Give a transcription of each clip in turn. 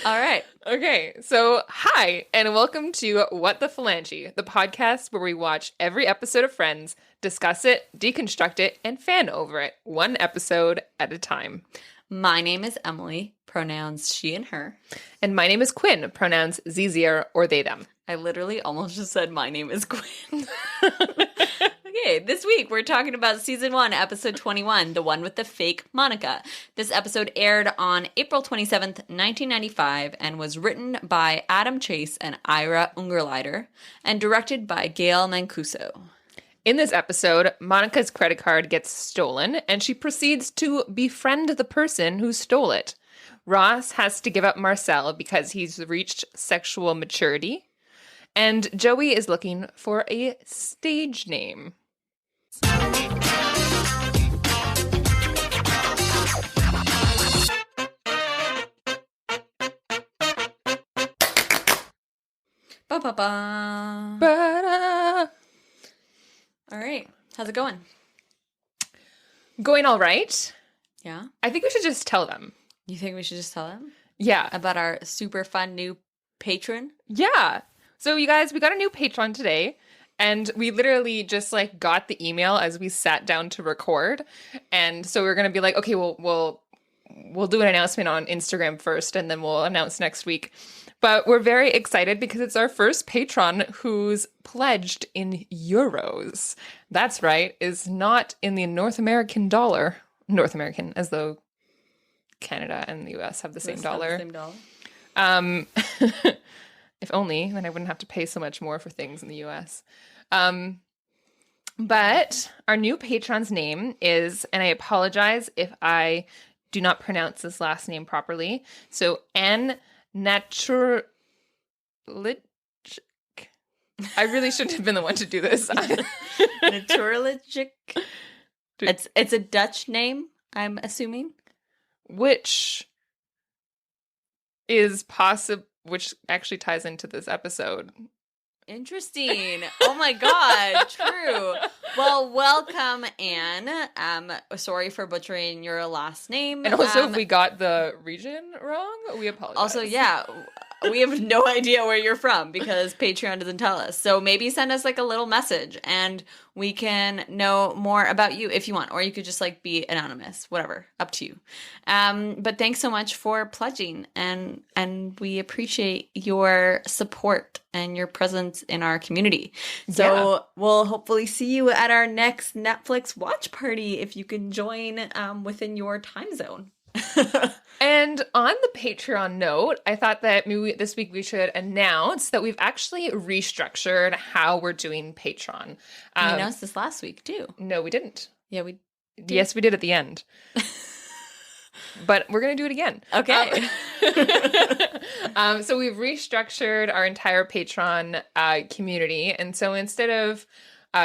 All right. Okay, so hi, and welcome to What the Phalange, the podcast where we watch every episode of Friends, discuss it, deconstruct it, and fan over it, one episode at a time. My name is Emily, pronouns she and her. And my name is Quinn, pronouns ZZR or they, them. I literally almost just said my name is Quinn. Okay, this week we're talking about Season 1, Episode 21, the one with the fake Monica. This episode aired on April 27th, 1995, and was written by Adam Chase and Ira Ungerleider, and directed by Gail Mancuso. In this episode, Monica's credit card gets stolen, and she proceeds to befriend the person who stole it. Ross has to give up Marcel because he's reached sexual maturity, and Joey is looking for a stage name. Ba-ba-ba. Ba-da. All right. How's it going? Going all right. Yeah? I think we should just tell them. You think we should just tell them Yeah. about our super fun new patron? Yeah. So you guys, we got a new patron today, and we literally just like got the email as we sat down to record. And so we're going to be like, okay, we'll do an announcement on Instagram first, and then we'll announce next week. But we're very excited because it's our first patron who's pledged in euros. That's right, is not in the North American dollar. North American, as though Canada and the US have the same dollar. If only, then I wouldn't have to pay so much more for things in the US. But our new patron's name is, and I apologize if I do not pronounce this last name properly, so Naturalic. I really shouldn't have been the one to do this. Naturalic. It's a Dutch name, I'm assuming. Which actually ties into this episode. Interesting. Oh my God. True. Well, welcome, Anne. Sorry for butchering your last name. And also, if we got the region wrong, we apologize. Also, yeah, we have no idea where you're from because Patreon doesn't tell us. So maybe send us like a little message and we can know more about you if you want. Or you could just like be anonymous, whatever, up to you. But thanks so much for pledging, and we appreciate your support and your presence in our community. So we'll hopefully see you at our next Netflix watch party if you can join within your time zone. And on the Patreon note, I thought that maybe this week we should announce that we've actually restructured how we're doing Patreon. We announced this last week too. No, we didn't. Yeah, we did. Yes, we did at the end. But we're going to do it again. Okay. So we've restructured our entire Patreon community. And so instead of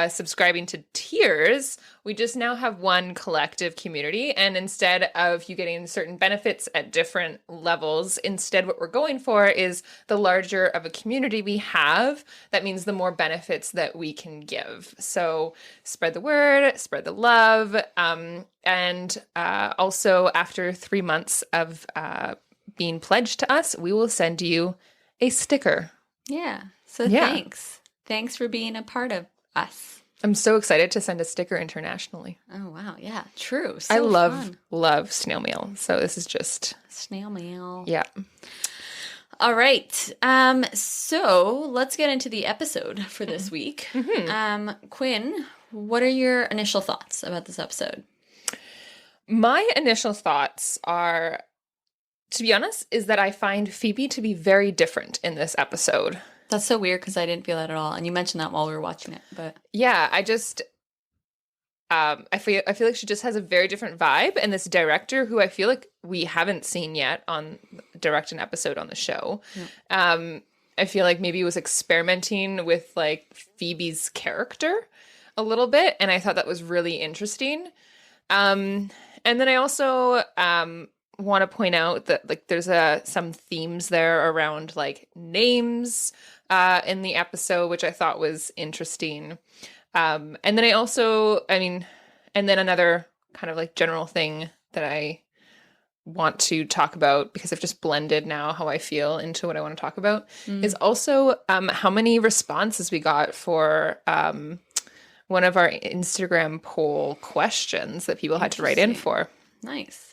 subscribing to tiers, we just now have one collective community. And instead of you getting certain benefits at different levels, instead what we're going for is the larger of a community we have. That means the more benefits that we can give. So spread the word, spread the love. And also after 3 months of being pledged to us, we will send you a sticker. Yeah. So thanks. Thanks for being a part of us. I'm so excited to send a sticker internationally. Oh, wow. Yeah, true. So I fun. love snail mail. So this is just... Snail mail. Yeah. All right. So let's get into the episode for this week. Mm-hmm. Quinn, what are your initial thoughts about this episode? My initial thoughts are, to be honest, is that I find Phoebe to be very different in this episode. That's so weird because I didn't feel that at all. And you mentioned that while we were watching it, but yeah, I just I feel like she just has a very different vibe, and this director who I feel like we haven't seen yet direct an episode on the show. Yeah. I feel like maybe was experimenting with like Phoebe's character a little bit, and I thought that was really interesting. And then I also want to point out that like there's some themes there around like names in the episode, which I thought was interesting. And then and then another kind of like general thing that I want to talk about, because I've just blended now how I feel into what I want to talk about, is also how many responses we got for one of our Instagram poll questions that people had to write in for. Nice.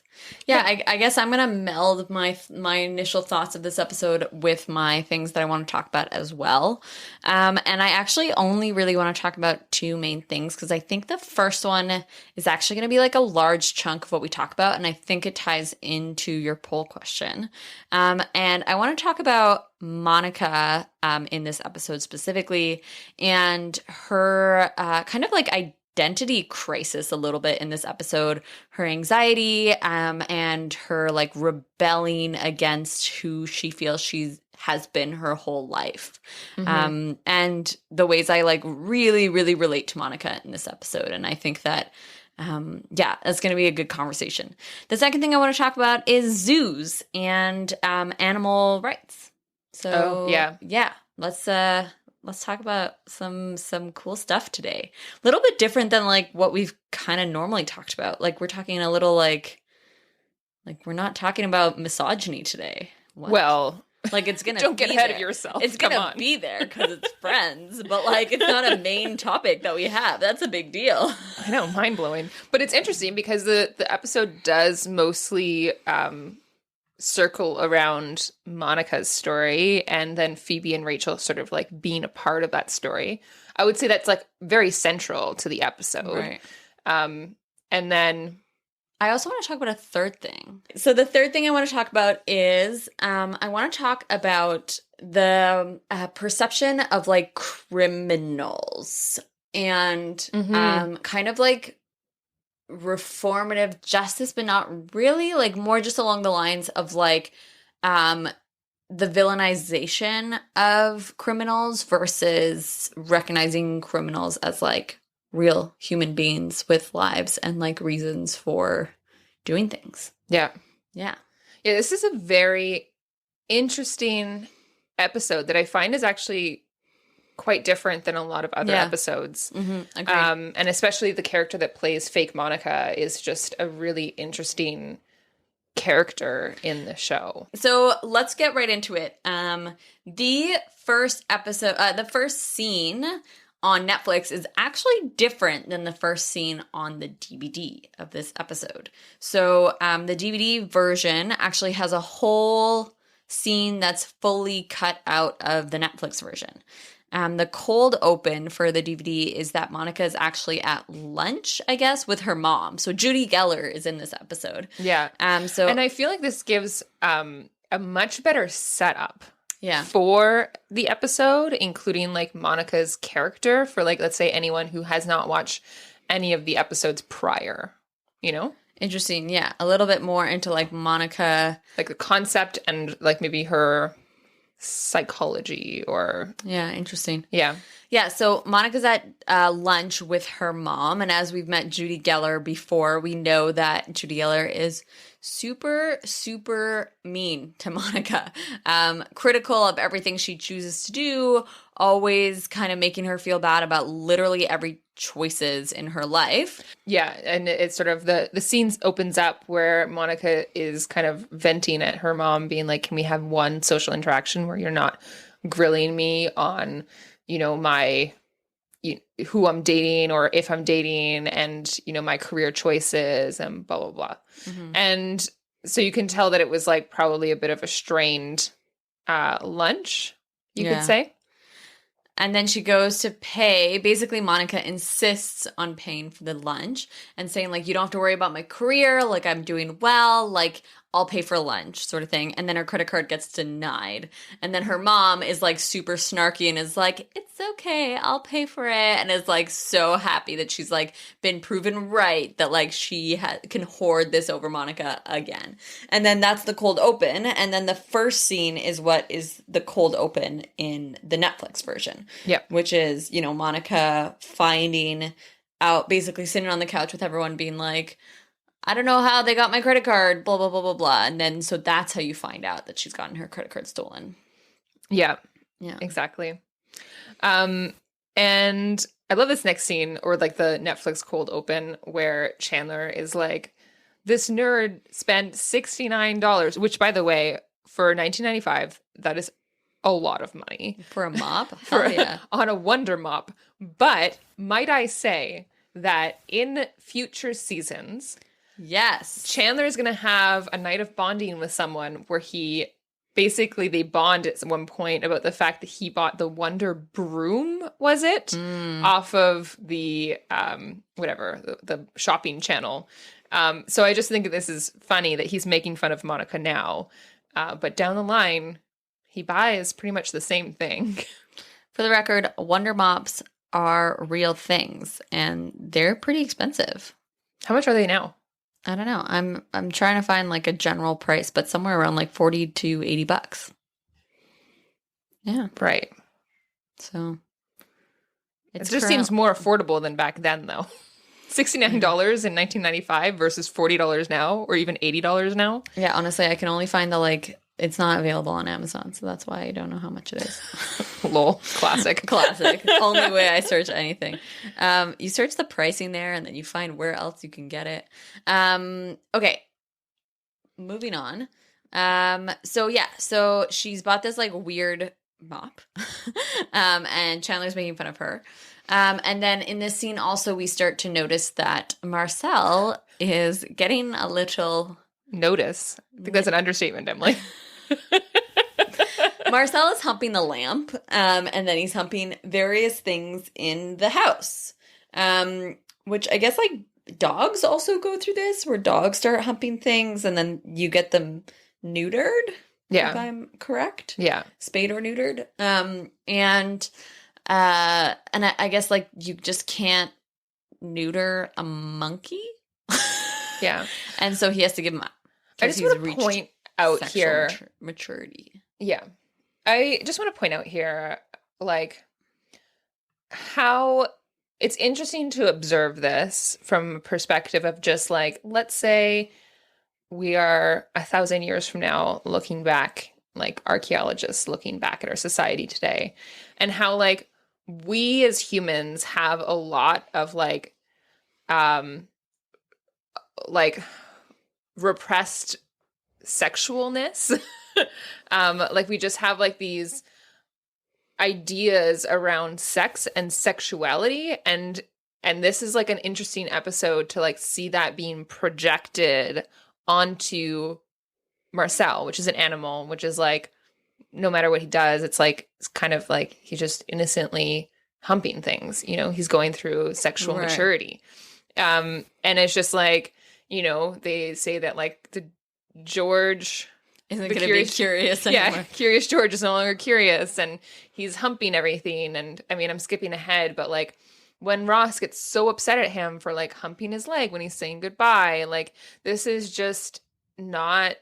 Yeah, I guess I'm going to meld my initial thoughts of this episode with my things that I want to talk about as well. And I actually only really want to talk about two main things, because I think the first one is actually going to be like a large chunk of what we talk about, and I think it ties into your poll question. And I want to talk about Monica in this episode specifically, and her kind of like identity crisis a little bit in this episode, her anxiety and her like rebelling against who she feels has been her whole life. And the ways I like really, really relate to Monica in this episode. And I think that that's going to be a good conversation. The second thing I want to talk about is zoos and animal rights. So let's talk about some cool stuff today. A little bit different than like what we've kind of normally talked about. Like we're talking a little like we're not talking about misogyny today. What? Well, like it's gonna don't get be ahead there. of yourself. It's gonna be there because it's Friends, but like it's not a main topic that we have. That's a big deal. I know, mind blowing. But it's interesting because the episode does mostly circle around Monica's story, and then Phoebe and Rachel sort of like being a part of that story. I would say that's like very central to the episode. Right. And then I also want to talk about a third thing. So the third thing I want to talk about is I want to talk about the perception of like criminals and kind of like reformative justice, but not really, like more just along the lines of like the villainization of criminals versus recognizing criminals as like real human beings with lives and like reasons for doing things. Yeah, this is a very interesting episode that I find is actually quite different than a lot of other episodes. Agreed. And especially the character that plays fake Monica is just a really interesting character in the show. So let's get right into it. The first episode, the first scene on Netflix is actually different than the first scene on the DVD of this episode. So the DVD version actually has a whole scene that's fully cut out of the Netflix version. The cold open for the DVD is that Monica is actually at lunch, I guess, with her mom. So Judy Geller is in this episode. Yeah. And I feel like this gives a much better setup for the episode, including like Monica's character for like, let's say anyone who has not watched any of the episodes prior, you know? Interesting. Yeah. A little bit more into like Monica. Like the concept and like maybe her psychology or interesting. Yeah, so Monica's at lunch with her mom, and as we've met Judy Geller before, we know that Judy Geller is super mean to Monica, critical of everything she chooses to do, always kind of making her feel bad about literally every choices in her life. Yeah, and it's sort of the scene opens up where Monica is kind of venting at her mom, being like, can we have one social interaction where you're not grilling me on, you know, my who I'm dating or if I'm dating and, you know, my career choices and blah, blah, blah. And so you can tell that it was like probably a bit of a strained lunch, you could say. And then she goes to pay. Basically, Monica insists on paying for the lunch and saying, like, you don't have to worry about my career. Like, I'm doing well. Like, I'll pay for lunch sort of thing. And then her credit card gets denied. And then her mom is, like, super snarky and is like, it's okay. I'll pay for it. And is, like, so happy that she's, like, been proven right that, like, she can hoard this over Monica again. And then that's the cold open. And then the first scene is what is the cold open in the Netflix version. Yeah. Which is, you know, Monica finding out, basically sitting on the couch with everyone being like, I don't know how they got my credit card, blah, blah, blah, blah, blah. And then, so that's how you find out that she's gotten her credit card stolen. Yeah. Yeah. Exactly. And I love this next scene, or like the Netflix cold open, where Chandler is like, This nerd spent $69, which, by the way, for 1995, that is a lot of money. For a mop? Hell yeah. On a Wonder Mop. But might I say that in future seasons, yes, Chandler is going to have a night of bonding with someone where they bond at one point about the fact that he bought the Wonder Broom, was it? Off of the, the shopping channel. So I just think that this is funny that he's making fun of Monica now. But down the line, he buys pretty much the same thing. For the record, Wonder Mops are real things, and they're pretty expensive. How much are they now? I don't know. I'm trying to find like a general price, but somewhere around like $40 to $80. Yeah. Right. So it just seems more affordable than back then, though. $69 in 1995 versus $40 now, or even $80 now. Yeah, honestly, I can only find it's not available on Amazon, so that's why I don't know how much it is. Lol. Classic. Classic. Only way I search anything. You search the pricing there, and then you find where else you can get it. Okay. Moving on. So she's bought this like weird mop. And Chandler's making fun of her. And then in this scene also we start to notice that Marcel is getting a little... Notice. I think that's an understatement, Emily. Marcel is humping the lamp, and then he's humping various things in the house, which I guess like dogs also go through this, where dogs start humping things, and then you get them neutered. Yeah, if I'm correct. Yeah, spayed or neutered. And I guess like you just can't neuter a monkey. Yeah, and so he has to give him up. I just want to point out here maturity. Yeah. I just want to point out here, like, how it's interesting to observe this from a perspective of just like, let's say we are 1,000 years from now looking back, like archaeologists looking back at our society today, and how like we as humans have a lot of like repressed sexualness. Like we just have like these ideas around sex and sexuality, and this is like an interesting episode to like see that being projected onto Marcel, which is an animal, which is like no matter what he does, it's kind of like he's just innocently humping things, you know, he's going through sexual maturity. And it's just like, you know, they say that like the George isn't going to be curious anymore. Yeah, Curious George is no longer curious, and he's humping everything. And I mean, I'm skipping ahead, but like when Ross gets so upset at him for like humping his leg when he's saying goodbye, like this is just not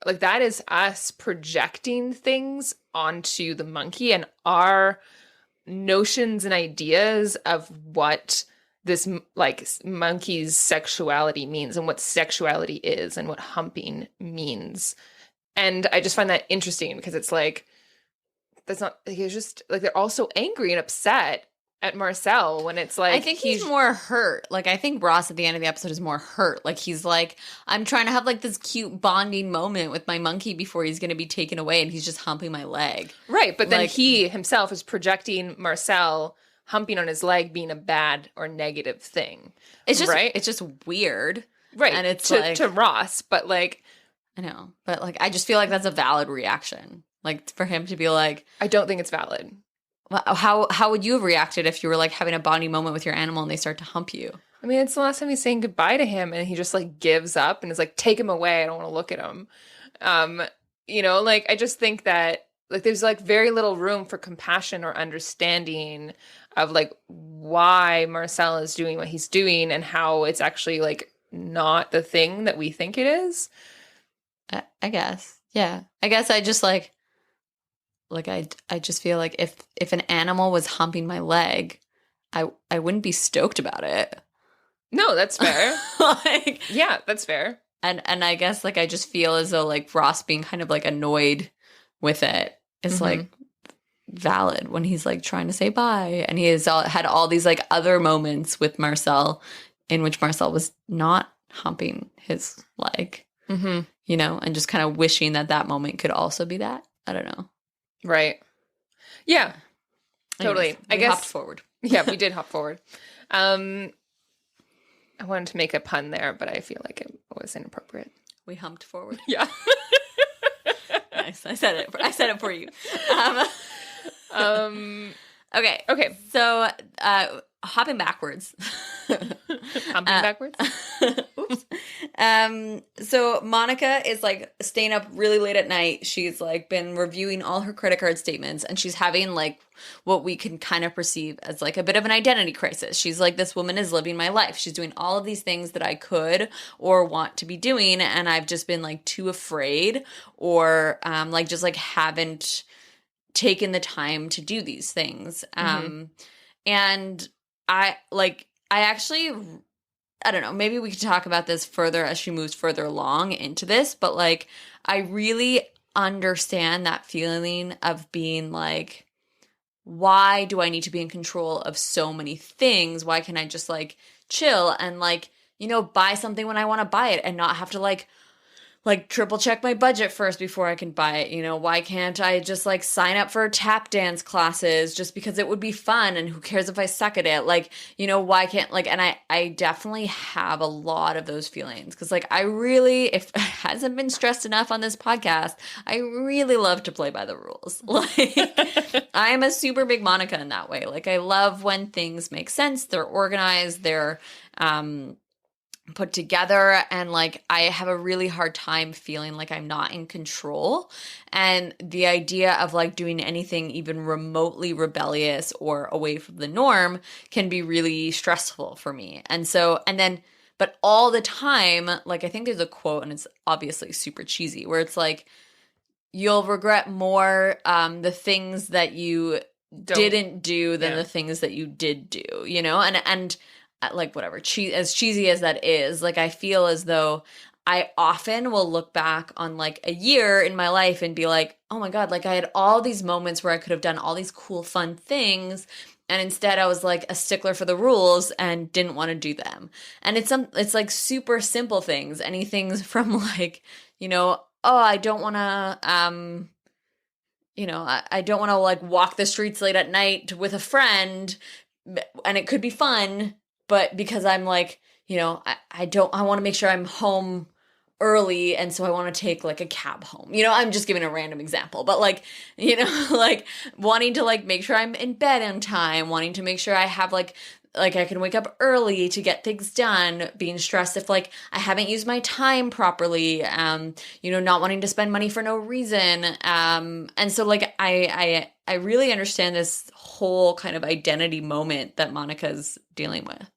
like that is us projecting things onto the monkey and our notions and ideas of what this like monkey's sexuality means and what sexuality is and what humping means. And I just find that interesting because it's like, that's not, like, it's just like, they're all so angry and upset at Marcel when it's like, I think he's more hurt. Like, I think Ross at the end of the episode is more hurt. Like, he's like, I'm trying to have like this cute bonding moment with my monkey before he's going to be taken away, and he's just humping my leg. Right. But then he himself is projecting Marcel humping on his leg being a bad or negative thing. It's just, right? It's just weird. Right. And it's to Ross, but like, I know, but like, I just feel like that's a valid reaction. Like for him to be like, I don't think it's valid. How would you have reacted if you were like having a bonding moment with your animal and they start to hump you? I mean, it's the last time he's saying goodbye to him and he just like gives up and is like, take him away. I don't want to look at him. You know, like I just think that like there's like very little room for compassion or understanding of like why Marcel is doing what he's doing and how it's actually like not the thing that we think it is. I guess. Yeah. I guess I just like I just feel like if an animal was humping my leg, I wouldn't be stoked about it. No, that's fair. Like, yeah, that's fair. And I guess like I just feel as though like Ross being kind of like annoyed with it is like valid when he's like trying to say bye, and he has had all these like other moments with Marcel in which Marcel was not humping his leg, Mm-hmm. you know, and just kind of wishing that moment could also be that. I don't know. Right. Yeah. Anyways, Totally. I we guess hopped forward. Yeah, we did hop forward. I wanted to make a pun there, but I feel like it was inappropriate. We humped forward. Yeah. Nice. I said it for you. Okay. Okay. So, hopping backwards. Humping backwards? Oops. So Monica is like staying up really late at night. She's like been reviewing all her credit card statements, and she's having like what we can kind of perceive as like a bit of an identity crisis. She's like, this woman is living my life. She's doing all of these things that I could or want to be doing, and I've just been like too afraid or like just like haven't taken the time to do these things. And I actually, I don't know, maybe we could talk about this further as she moves further along into this, but like I really understand that feeling of being like, why do I need to be in control of so many things? Why can't I just like chill and like, you know, buy something when I want to buy it and not have to like triple check my budget first before I can buy it? You know, why can't I just like sign up for tap dance classes just because it would be fun, and who cares if I suck at it? Like, you know, why can't like, and I definitely have a lot of those feelings because like I really, if it hasn't been stressed enough on this podcast, I really love to play by the rules. Like I'm a super big Monica in that way. Like I love when things make sense, they're organized, they're put together, and like I have a really hard time feeling like I'm not in control, and the idea of like doing anything even remotely rebellious or away from the norm can be really stressful for me. And so, and then but all the time, like I think there's a quote, and it's obviously super cheesy, where it's like you'll regret more the things that you didn't do than the things that you did do, you know? And like whatever, as cheesy as that is, like I feel as though I often will look back on like a year in my life and be like, oh my God, like I had all these moments where I could have done all these cool, fun things. And instead I was like a stickler for the rules and didn't want to do them. And it's like super simple things, anything from like, you know, oh, I don't want to, you know, I don't want to like walk the streets late at night with a friend, and it could be fun, but because I'm like, you know, I want to make sure I'm home early, and so I want to take like a cab home. You know, I'm just giving a random example, but like, you know, like wanting to like make sure I'm in bed on time, wanting to make sure I have like I can wake up early to get things done, being stressed if like I haven't used my time properly, you know, not wanting to spend money for no reason. And so like I really understand this whole kind of identity moment that Monica's dealing with.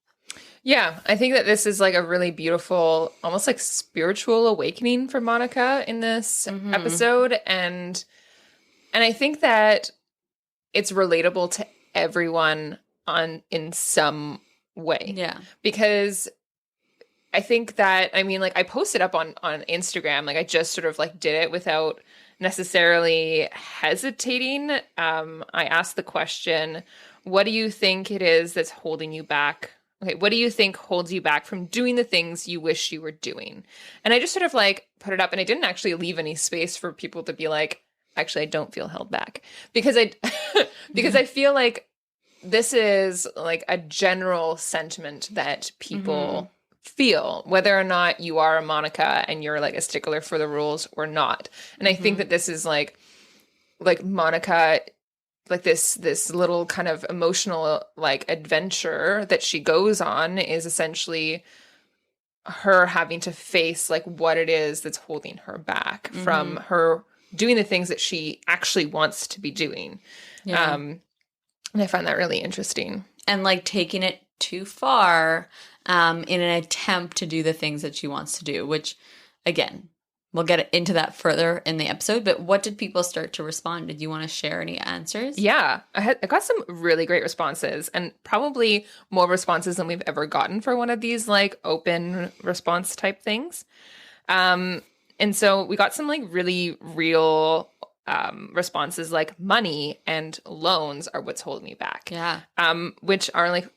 Yeah, I think that this is like a really beautiful, almost like spiritual awakening for Monica in this episode. And I think that it's relatable to everyone in some way. Yeah. Because I think that, I mean, like I posted up on Instagram, like I just sort of like did it without necessarily hesitating. I asked the question, what do you think it is that's holding you back? Okay, what do you think holds you back from doing the things you wish you were doing? And I just sort of like put it up, and I didn't actually leave any space for people to be like, actually, I don't feel held back. Because I feel like this is like a general sentiment that people feel, whether or not you are a Monica and you're like a stickler for the rules or not. And I think that this is like Monica, like this little kind of emotional like adventure that she goes on is essentially her having to face like what it is that's holding her back from her doing the things that she actually wants to be doing. Yeah. And I find that really interesting. And like taking it too far in an attempt to do the things that she wants to do, which again, we'll get into that further in the episode. But what did people start to respond? Did you want to share any answers? Yeah, I got some really great responses, and probably more responses than we've ever gotten for one of these like open response type things. And so we got some like really real responses like money and loans are what's holding me back. Yeah. Which are like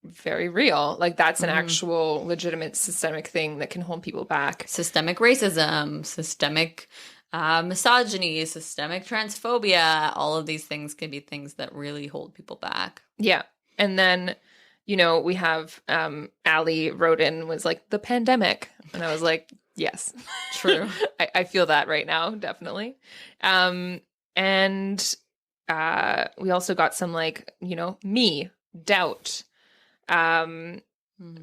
very real. Like that's an actual legitimate systemic thing that can hold people back. Systemic racism, systemic misogyny, systemic transphobia, all of these things can be things that really hold people back. Yeah. And then, we have Allie wrote in, was like, the pandemic. And I was like, yes. True. I feel that right now, definitely. And we also got some like, me, doubt,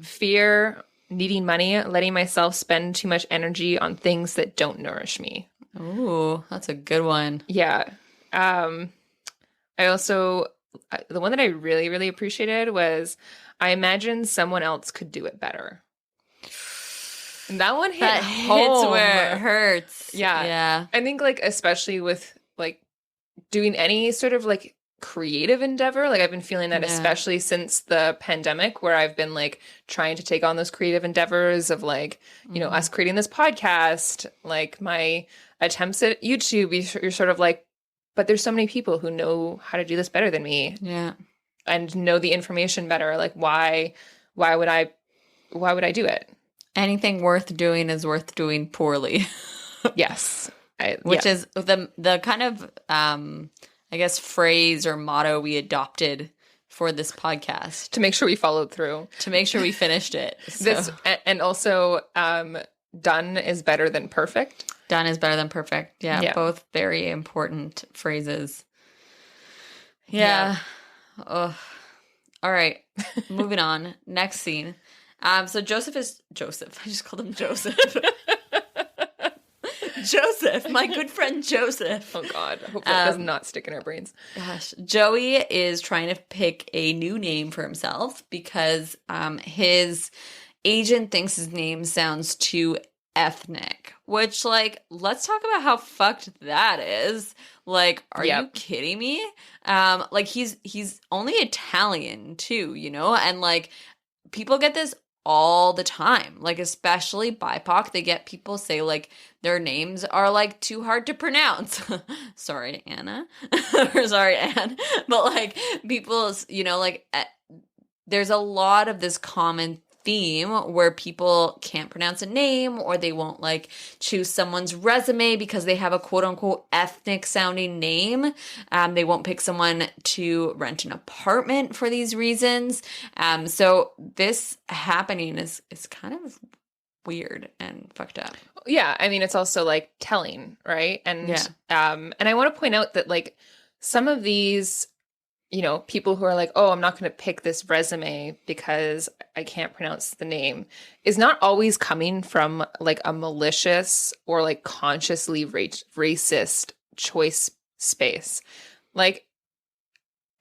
fear, needing money, letting myself spend too much energy on things that don't nourish me. Ooh, that's a good one. Yeah. I also, the one that I really, really appreciated was, I imagine someone else could do it better. And that one hits where it hurts. Yeah. Yeah. I think like, especially with like doing any sort of like creative endeavor, like I've been feeling that especially since the pandemic, where I've been like trying to take on those creative endeavors of like, us creating this podcast, like my attempts at YouTube, you're sort of like, but there's so many people who know how to do this better than me. Yeah. And know the information better. Like why would I do it? Anything worth doing is worth doing poorly. Yes. Which is the kind of I guess phrase or motto we adopted for this podcast. To make sure we followed through. To make sure we finished it. So. This and also done is better than perfect. Done is better than perfect. Yeah. Both very important phrases. Yeah. Ugh. All right. Moving on. Next scene. So Joseph. I just called him Joseph. Joseph, my good friend Joseph. Oh God, I hope that does not stick in our brains. Gosh, Joey is trying to pick a new name for himself because his agent thinks his name sounds too ethnic. Which, like, let's talk about how fucked that is. Like, are you kidding me? Like, he's only Italian too, and like people get this all the time, like especially BIPOC. They get people say like their names are like too hard to pronounce. Sorry, Anna. Or sorry, Anne. But like people, like there's a lot of this common theme where people can't pronounce a name, or they won't like choose someone's resume because they have a quote unquote ethnic sounding name. They won't pick someone to rent an apartment for these reasons. So this happening is kind of weird and fucked up. Yeah, I mean it's also like telling, right? And and I want to point out that like some of these people who are like, oh, I'm not going to pick this resume because I can't pronounce the name, is not always coming from like a malicious or like consciously racist choice space. Like,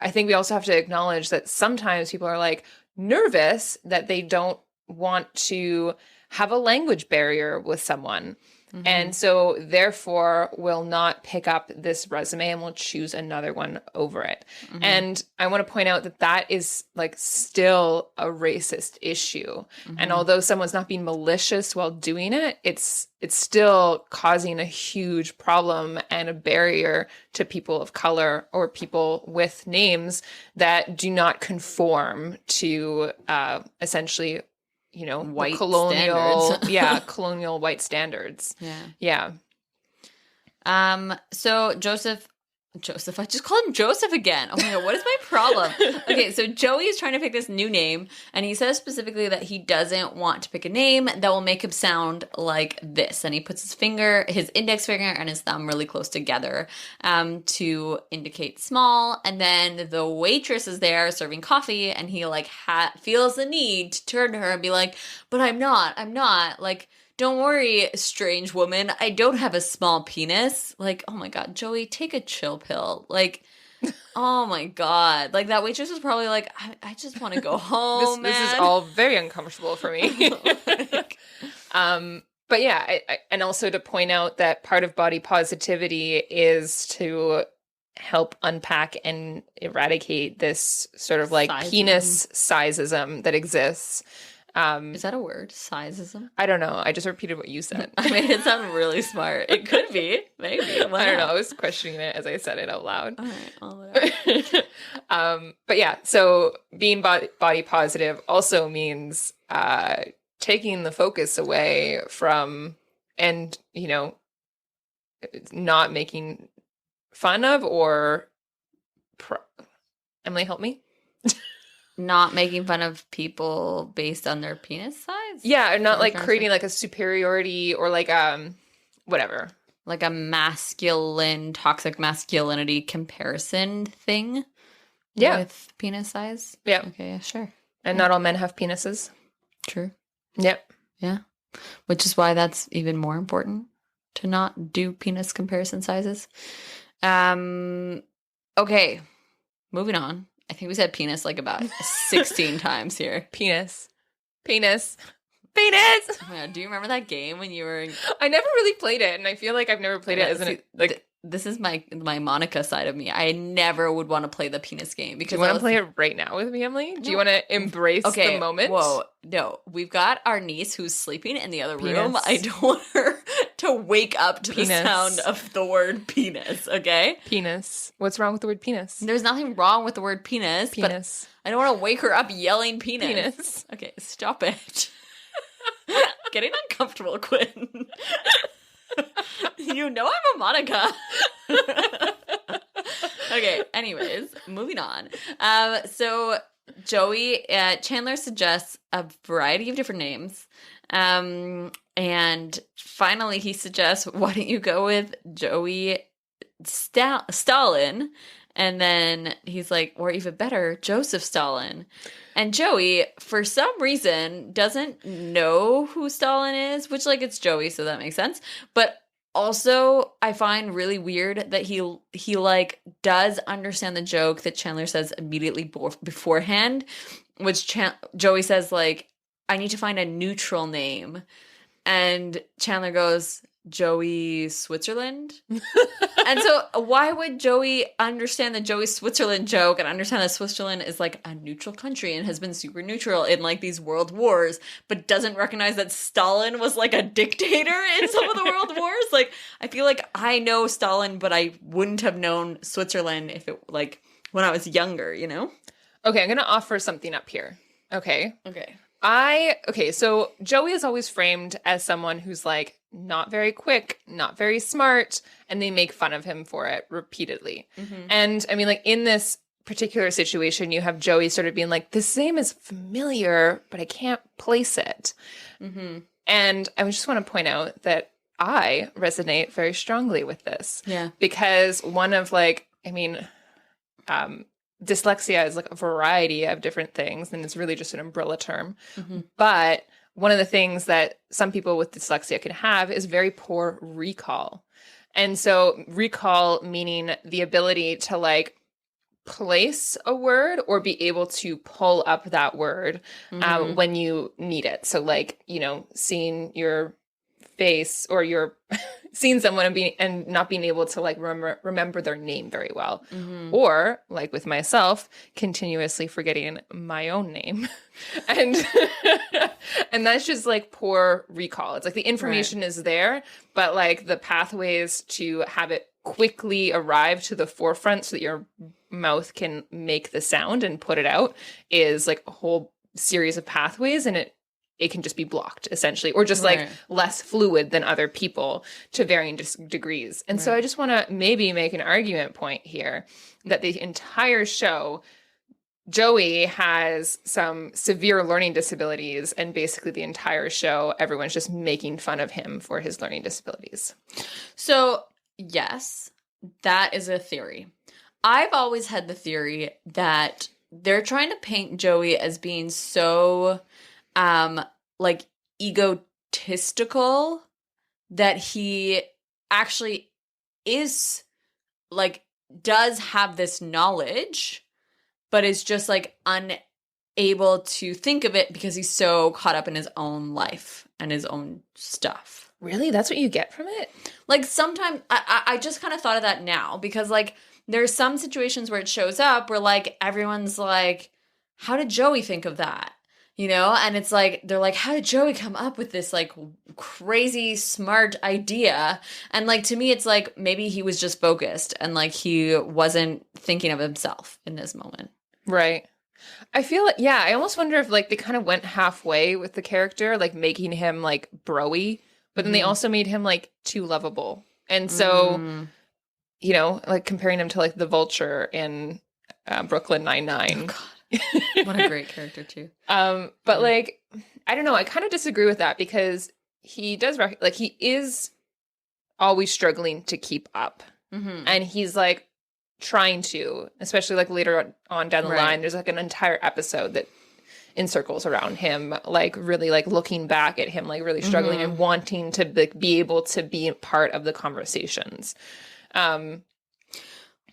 I think we also have to acknowledge that sometimes people are like nervous that they don't want to have a language barrier with someone. Mm-hmm. And so therefore will not pick up this resume and will choose another one over it. Mm-hmm. And I want to point out that that is like still a racist issue. Mm-hmm. And although someone's not being malicious while doing it, it's still causing a huge problem and a barrier to people of color or people with names that do not conform to essentially white colonial standards. Colonial white standards. Yeah. So Joseph, I just called him Joseph again. Oh my God, what is my problem? Okay, so Joey is trying to pick this new name, and he says specifically that he doesn't want to pick a name that will make him sound like this. And he puts his index finger and his thumb really close together to indicate small. And then the waitress is there serving coffee, and he like feels the need to turn to her and be like, but I'm not, like, don't worry, strange woman. I don't have a small penis. Like, oh my God, Joey, take a chill pill. Like, oh my God. Like, that waitress was probably like, I just want to go home, This is all very uncomfortable for me. But yeah, and also to point out that part of body positivity is to help unpack and eradicate this sort of like penis sizeism that exists. Is that a word? Sizeism? I don't know. I just repeated what you said. I made it sound really smart. It could be. Maybe. Why I don't know. not? I was questioning it as I said it out loud. All right. Well, whatever. But yeah, so being body positive also means taking the focus away from, and, you know, not making fun of or Emily, help me. Not making fun of people based on their penis size? Yeah, or not What like you're trying to creating say? like a superiority or like whatever. Like a masculine, toxic masculinity comparison thing? Yeah. With penis size? Yeah. Okay, yeah, sure. And not all men have penises. True. Yep. Yeah. Which is why that's even more important to not do penis comparison sizes. Okay. Moving on. I think we said penis like about 16 times here. Penis. Penis. Oh my God, do you remember that game when you were I never really played it, and I feel like I've never played it as an this is my Monica side of me. I never would want to play the penis game because do you want to play it right now with me, Emily? Do you want to embrace the moment? Whoa, no. We've got our niece who's sleeping in the other room. Penis. I don't want her to wake up to Penis. the sound of the word penis, okay? Penis. What's wrong with the word penis? There's nothing wrong with the word penis, Penis. but I don't want to wake her up yelling penis. Penis. Okay, stop it. Getting uncomfortable, Quinn. You know I'm a Monica. Okay, anyways, moving on. So Chandler suggests a variety of different names. And finally he suggests, why don't you go with Joey Stalin? And then he's like, or even better, Joseph Stalin. And Joey, for some reason, doesn't know who Stalin is, which, like, it's Joey, so that makes sense. But also, I find really weird that he like, does understand the joke that Chandler says immediately beforehand, which Joey says, like, I need to find a neutral name. And Chandler goes, Joey Switzerland? And so why would Joey understand the Joey Switzerland joke and understand that Switzerland is like a neutral country and has been super neutral in like these world wars, but doesn't recognize that Stalin was like a dictator in some of the world wars? Like, I feel like I know Stalin, but I wouldn't have known Switzerland if it, like, when I was younger, you know? Okay, I'm going to offer something up here. Okay. So Joey is always framed as someone who's like not very quick, not very smart, and they make fun of him for it repeatedly. Mm-hmm. And I mean, like, in this particular situation, you have Joey sort of being like, this name is familiar, but I can't place it. Mm-hmm. And I just want to point out that I resonate very strongly with this. Yeah. Because one of, like, I mean, dyslexia is like a variety of different things, and it's really just an umbrella term. Mm-hmm. But one of the things that some people with dyslexia can have is very poor recall. And so recall meaning the ability to, like, place a word or be able to pull up that word when you need it. So, like, you know, seeing your face or you're seeing someone and not being able to, like, remember their name very well. Mm-hmm. Or, like with myself, continuously forgetting my own name. And and that's just, like, poor recall. It's like the information is there, but, like, the pathways to have it quickly arrive to the forefront so that your mouth can make the sound and put it out is, like, a whole series of pathways, and it can just be blocked, essentially, or just like less fluid than other people to varying degrees. And so I just want to maybe make an argument point here that the entire show, Joey has some severe learning disabilities, and basically the entire show, everyone's just making fun of him for his learning disabilities. So, yes, that is a theory. I've always had the theory that they're trying to paint Joey as being so like egotistical that he actually is, like, does have this knowledge, but is just, like, unable to think of it because he's so caught up in his own life and his own stuff. Really? That's what you get from it? Like, sometimes I just kind of thought of that now because, like, there's some situations where it shows up where, like, everyone's like, how did Joey think of that? You know, and it's like, they're like, how did Joey come up with this like crazy smart idea? And like, to me, it's like, maybe he was just focused and like he wasn't thinking of himself in this moment. Right. I feel like, yeah, I almost wonder if like they kind of went halfway with the character, like making him like bro-y, but then they also made him like too lovable. And so, you know, like comparing him to like the Vulture in Brooklyn Nine-Nine. Oh, God. What a great character too. But like, I don't know. I kind of disagree with that because he does like he is always struggling to keep up, and he's like trying to, especially like later on down the line. There's like an entire episode that encircles around him, like really like looking back at him, like really struggling and wanting to be able to be part of the conversations.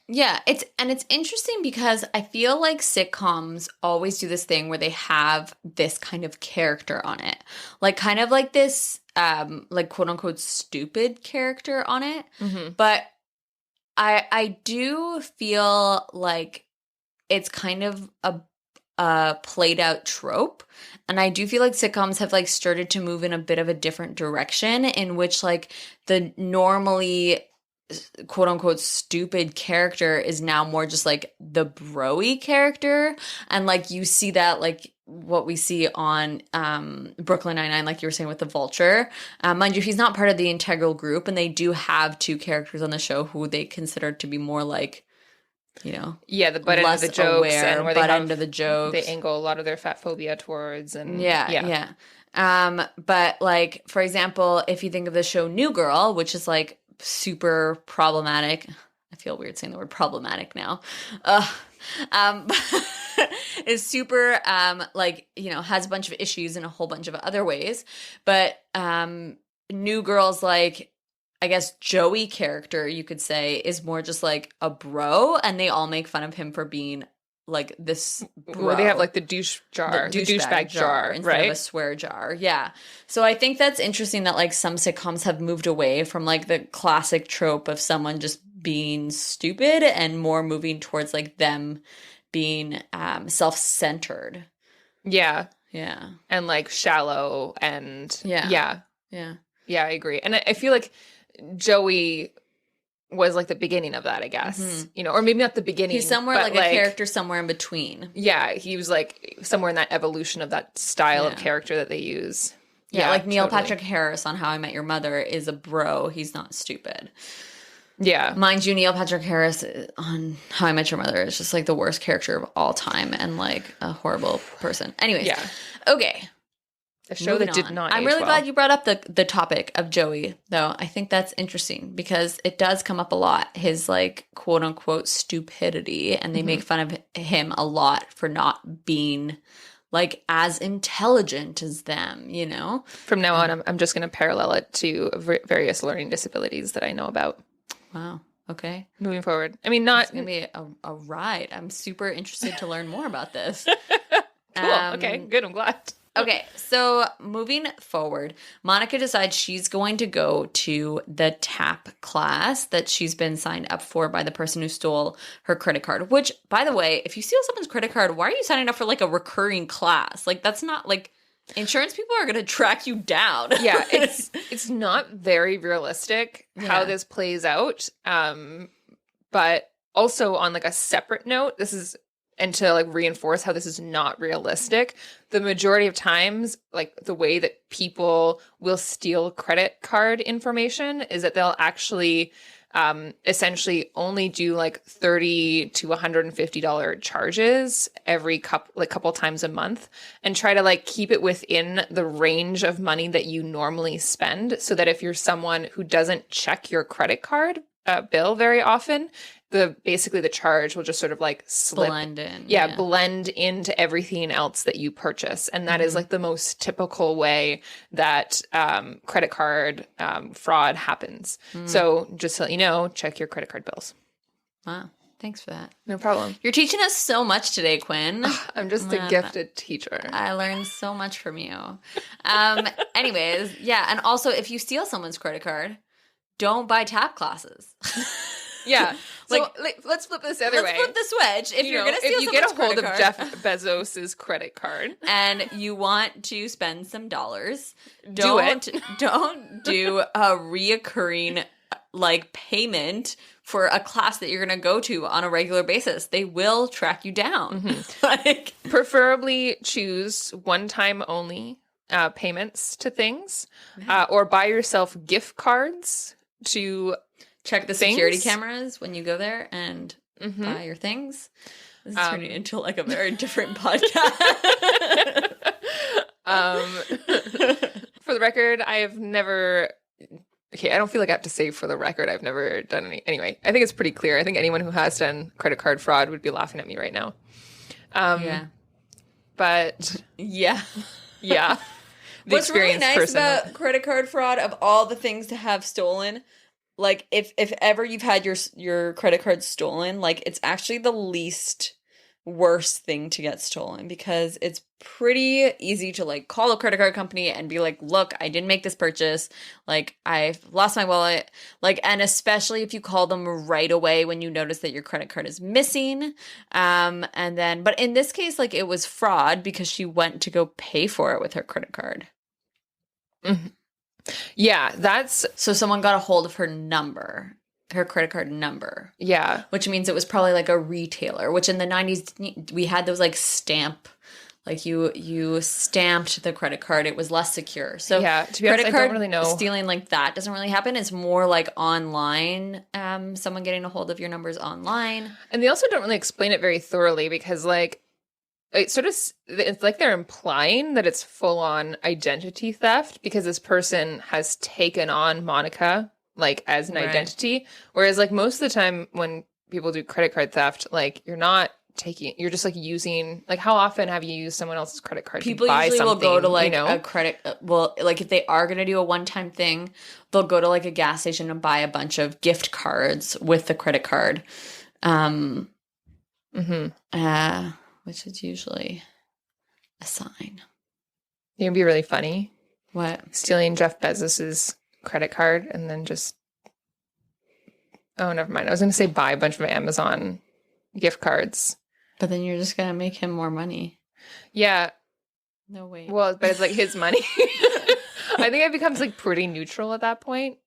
Yeah, it's interesting because I feel like sitcoms always do this thing where they have this kind of character on it. Like kind of like this like quote unquote stupid character on it. But I do feel like it's kind of a played out trope, and I do feel like sitcoms have like started to move in a bit of a different direction in which like the normally quote unquote stupid character is now more just like the bro-y character. And like you see that like what we see on Brooklyn Nine-Nine, like you were saying with the Vulture. Mind you, he's not part of the integral group, and they do have two characters on the show who they consider to be more like, you know, the butt end of the jokes, aware, and where butt they have end of the jokes. they angle a lot of their fat phobia towards, and yeah. But like, for example, if you think of the show New Girl, which is like super problematic. I feel weird saying the word problematic now. Is super like, you know, has a bunch of issues in a whole bunch of other ways. But New Girl's like, I guess Joey character, you could say, is more just like a bro, and they all make fun of him for being like this bro. Well, they have like the douchebag jar, instead right? of a swear jar. Yeah. So I think that's interesting that like some sitcoms have moved away from like the classic trope of someone just being stupid and more moving towards like them being self-centered. Yeah. Yeah. And like shallow and Yeah, I agree. And I feel like Joey was like the beginning of that, I guess. You know, or maybe not the beginning. He's somewhere like a character somewhere in between. Yeah, he was like somewhere in that evolution of that style of character that they use. Yeah, like Neil Patrick Harris on How I Met Your Mother is a bro. He's not stupid. Yeah. Mind you, Neil Patrick Harris on How I Met Your Mother is just like the worst character of all time and like a horrible person. Anyways. Yeah. Okay. A show that did not I'm really glad you brought up the topic of Joey, though. I think that's interesting because it does come up a lot, his like quote unquote stupidity, and they make fun of him a lot for not being like as intelligent as them, you know? From now on, I'm just going to parallel it to various learning disabilities that I know about. Wow. Okay. Moving forward. I mean, not... It's going to be a ride. I'm super interested to learn more about this. Cool. Okay. Good. I'm glad. Okay, so moving forward, Monica decides she's going to go to the tap class that she's been signed up for by the person who stole her credit card. Which, by the way, if you steal someone's credit card, why are you signing up for like a recurring class? Like, that's not like insurance people are going to track you down. Yeah, it's not very realistic how this plays out. But also on like a separate note, this is... And to like reinforce how this is not realistic, the majority of times, like the way that people will steal credit card information is that they'll actually essentially only do like $30 to $150 charges every couple times a month, and try to like keep it within the range of money that you normally spend, so that if you're someone who doesn't check your credit card bill very often, basically the charge will just sort of like blend in. Yeah, blend into everything else that you purchase. And that is like the most typical way that credit card fraud happens. So just to let you know, check your credit card bills. Wow. Thanks for that. No problem. You're teaching us so much today, Quinn. I'm just a gifted teacher. I learned so much from you. Anyways, yeah. And also, if you steal someone's credit card, don't buy tap classes. Yeah. So let's flip this other way. Let's flip the switch. If you're going to steal if you get a hold of card, Jeff Bezos's credit card and you want to spend some dollars, Don't do a reoccurring like payment for a class that you're going to go to on a regular basis. They will track you down. Like, preferably choose one-time only payments to things, or buy yourself gift cards to check the security cameras when you go there and buy your things. This is turning into like a very different podcast. For the record, I have never... Okay, I don't feel like I have to say for the record I've never done any... Anyway, I think it's pretty clear. I think anyone who has done credit card fraud would be laughing at me right now. Yeah. But... Yeah. Yeah. What's really nice about credit card fraud, of all the things to have stolen, like if ever you've had your credit card stolen, like it's actually the least worst thing to get stolen, because it's pretty easy to like call a credit card company and be like, look, I didn't make this purchase, like I've lost my wallet, like, and especially if you call them right away when you notice that your credit card is missing, and then, but in this case, like it was fraud because she went to go pay for it with her credit card. Yeah, that's... So someone got a hold of her number, her credit card number. Yeah. Which means it was probably like a retailer, which in the 90s, we had those like stamp, like you stamped the credit card. It was less secure. So yeah, to be honest, I don't really know. Stealing like that doesn't really happen. It's more like online, someone getting a hold of your numbers online. And they also don't really explain it very thoroughly, because like, it's like they're implying that it's full-on identity theft because this person has taken on Monica like as an identity, whereas like most of the time when people do credit card theft, like you're just like using, like how often have you used someone else's credit card people to buy usually something? Will go to like a credit, well, like if they are going to do a one-time thing, they'll go to like a gas station and buy a bunch of gift cards with the credit card, which is usually a sign. It would be really funny. What? Stealing Jeff Bezos's credit card and then just... Oh, never mind. I was going to say buy a bunch of Amazon gift cards. But then you're just going to make him more money. Yeah. No way. Well, but it's like his money. I think it becomes like pretty neutral at that point.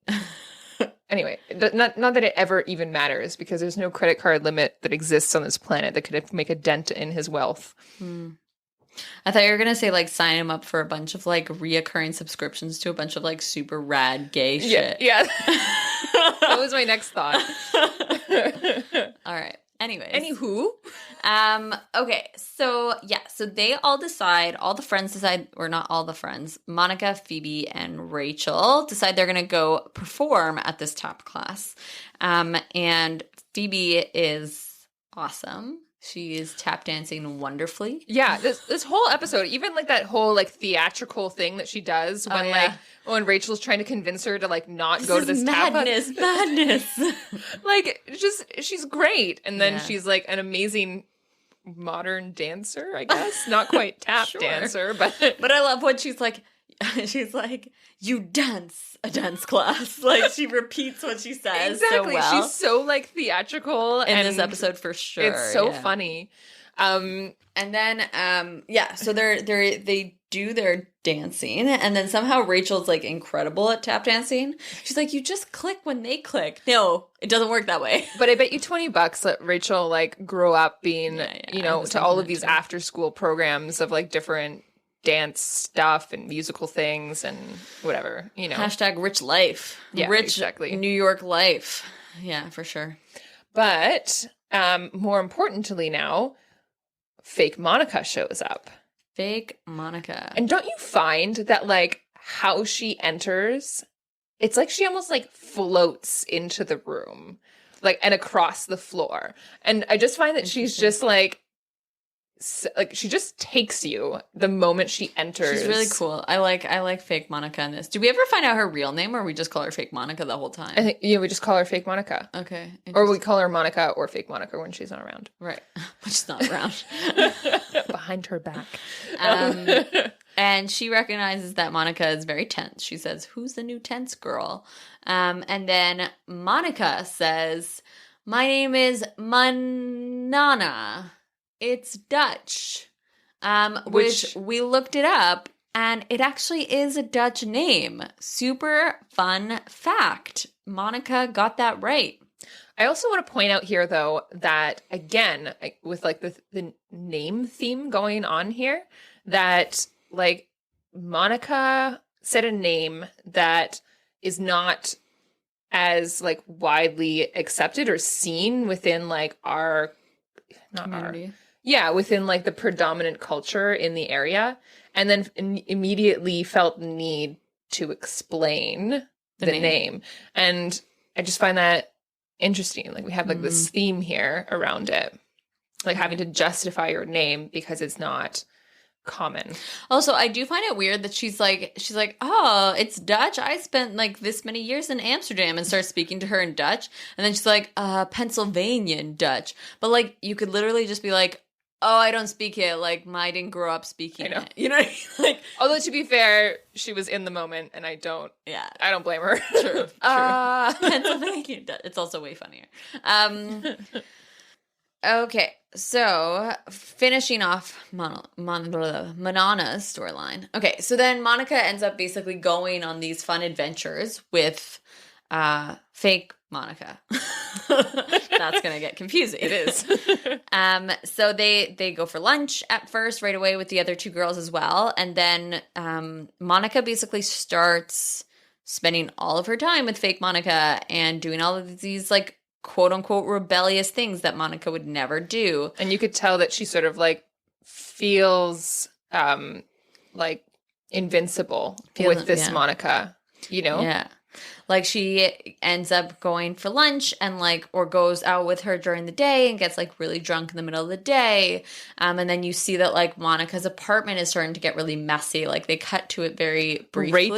Anyway, not that it ever even matters, because there's no credit card limit that exists on this planet that could make a dent in his wealth. I thought you were going to say like sign him up for a bunch of like reoccurring subscriptions to a bunch of like super rad gay shit. Yeah. That was my next thought. All right. Anyways. Anywho. Okay. So they all the friends decide, or not all the friends, Monica, Phoebe, and Rachel decide they're going to go perform at this tap class. And Phoebe is awesome. She is tap dancing wonderfully. Yeah, this whole episode, even like that whole like theatrical thing that she does when like when Rachel's trying to convince her to like not go to this madness. Like just she's great, and then she's like an amazing modern dancer, I guess. Not quite tap dancer, but I love what she's like. She's like, you dance a dance class. Like she repeats what she says so well. She's so like theatrical in this episode for sure. It's so funny. And then so they do their dancing, and then somehow Rachel's like incredible at tap dancing. She's like, you just click when they click. No, it doesn't work that way. But I bet you $20 let Rachel like grow up being to all of these after school programs of like different dance stuff and musical things and whatever, Hashtag rich life. Yeah, rich exactly. New York life. Yeah, for sure. But more importantly now, fake Monica shows up. Fake Monica. And don't you find that like how she enters, it's like she almost like floats into the room, like, and across the floor. And I just find that she's just like she just takes you the moment she enters. She's really cool. I like fake Monica in this. Do we ever find out her real name, or we just call her fake Monica the whole time? I think we just call her fake Monica. Okay. Or we call her Monica or fake Monica when she's not around. Right. When she's not around. Behind her back. And she recognizes that Monica is very tense. She says, "Who's the new tense girl?" And then Monica says, My name is Manana. It's Dutch. Which we looked it up, and it actually is a Dutch name. Super fun fact. Monica got that right. I also want to point out here, though, that again, with like the name theme going on here, that like Monica said a name that is not as like widely accepted or seen within like our, not Community. our, yeah, within like the predominant culture in the area, and then immediately felt the need to explain the name. And I just find that interesting. Like we have like this theme here around it, like having to justify your name because it's not common. Also, I do find it weird that she's like, oh, it's Dutch. I spent like this many years in Amsterdam, and starts speaking to her in Dutch. And then she's like, Pennsylvanian Dutch. But like, you could literally just be like, oh, I don't speak it. Like, I didn't grow up speaking it. You know what I mean? Like, although to be fair, she was in the moment, and I don't blame her. True. Pennsylvania Dutch. It's also way funnier. Okay, so finishing off Manana's storyline. Okay, so then Monica ends up basically going on these fun adventures with fake Monica. That's gonna get confusing. It is. So they go for lunch at first right away with the other two girls as well, and then Monica basically starts spending all of her time with fake Monica and doing all of these like quote unquote rebellious things that Monica would never do. And you could tell that she sort of like feels like invincible with this Monica, you know? Yeah. Like she ends up going for lunch and like, or goes out with her during the day and gets like really drunk in the middle of the day. And then you see that like Monica's apartment is starting to get really messy. Like they cut to it very briefly.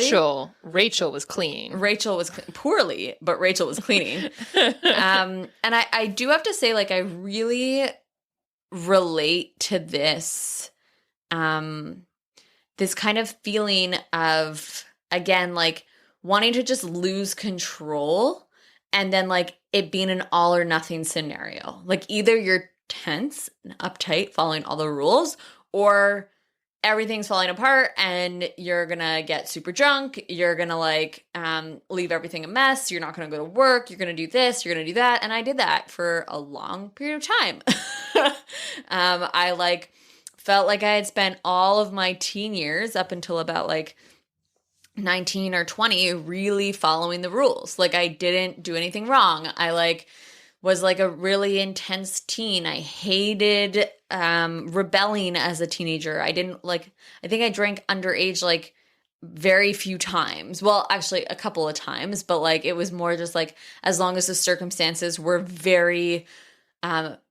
Rachel was cleaning. Rachel was poorly, but Rachel was cleaning. And I do have to say, like, I really relate to this, this kind of feeling of, again, like, wanting to just lose control and then like it being an all or nothing scenario. Like either you're tense and uptight following all the rules, or everything's falling apart and you're gonna get super drunk, you're gonna like leave everything a mess, you're not gonna go to work, you're gonna do this, you're gonna do that. And I did that for a long period of time. I like felt like I had spent all of my teen years up until about like 19 or 20 really following the rules. Like I didn't do anything wrong. I like was like a really intense teen. I hated rebelling as a teenager. I didn't like, I think I drank underage like very few times. Well, actually a couple of times, but like it was more just like as long as the circumstances were very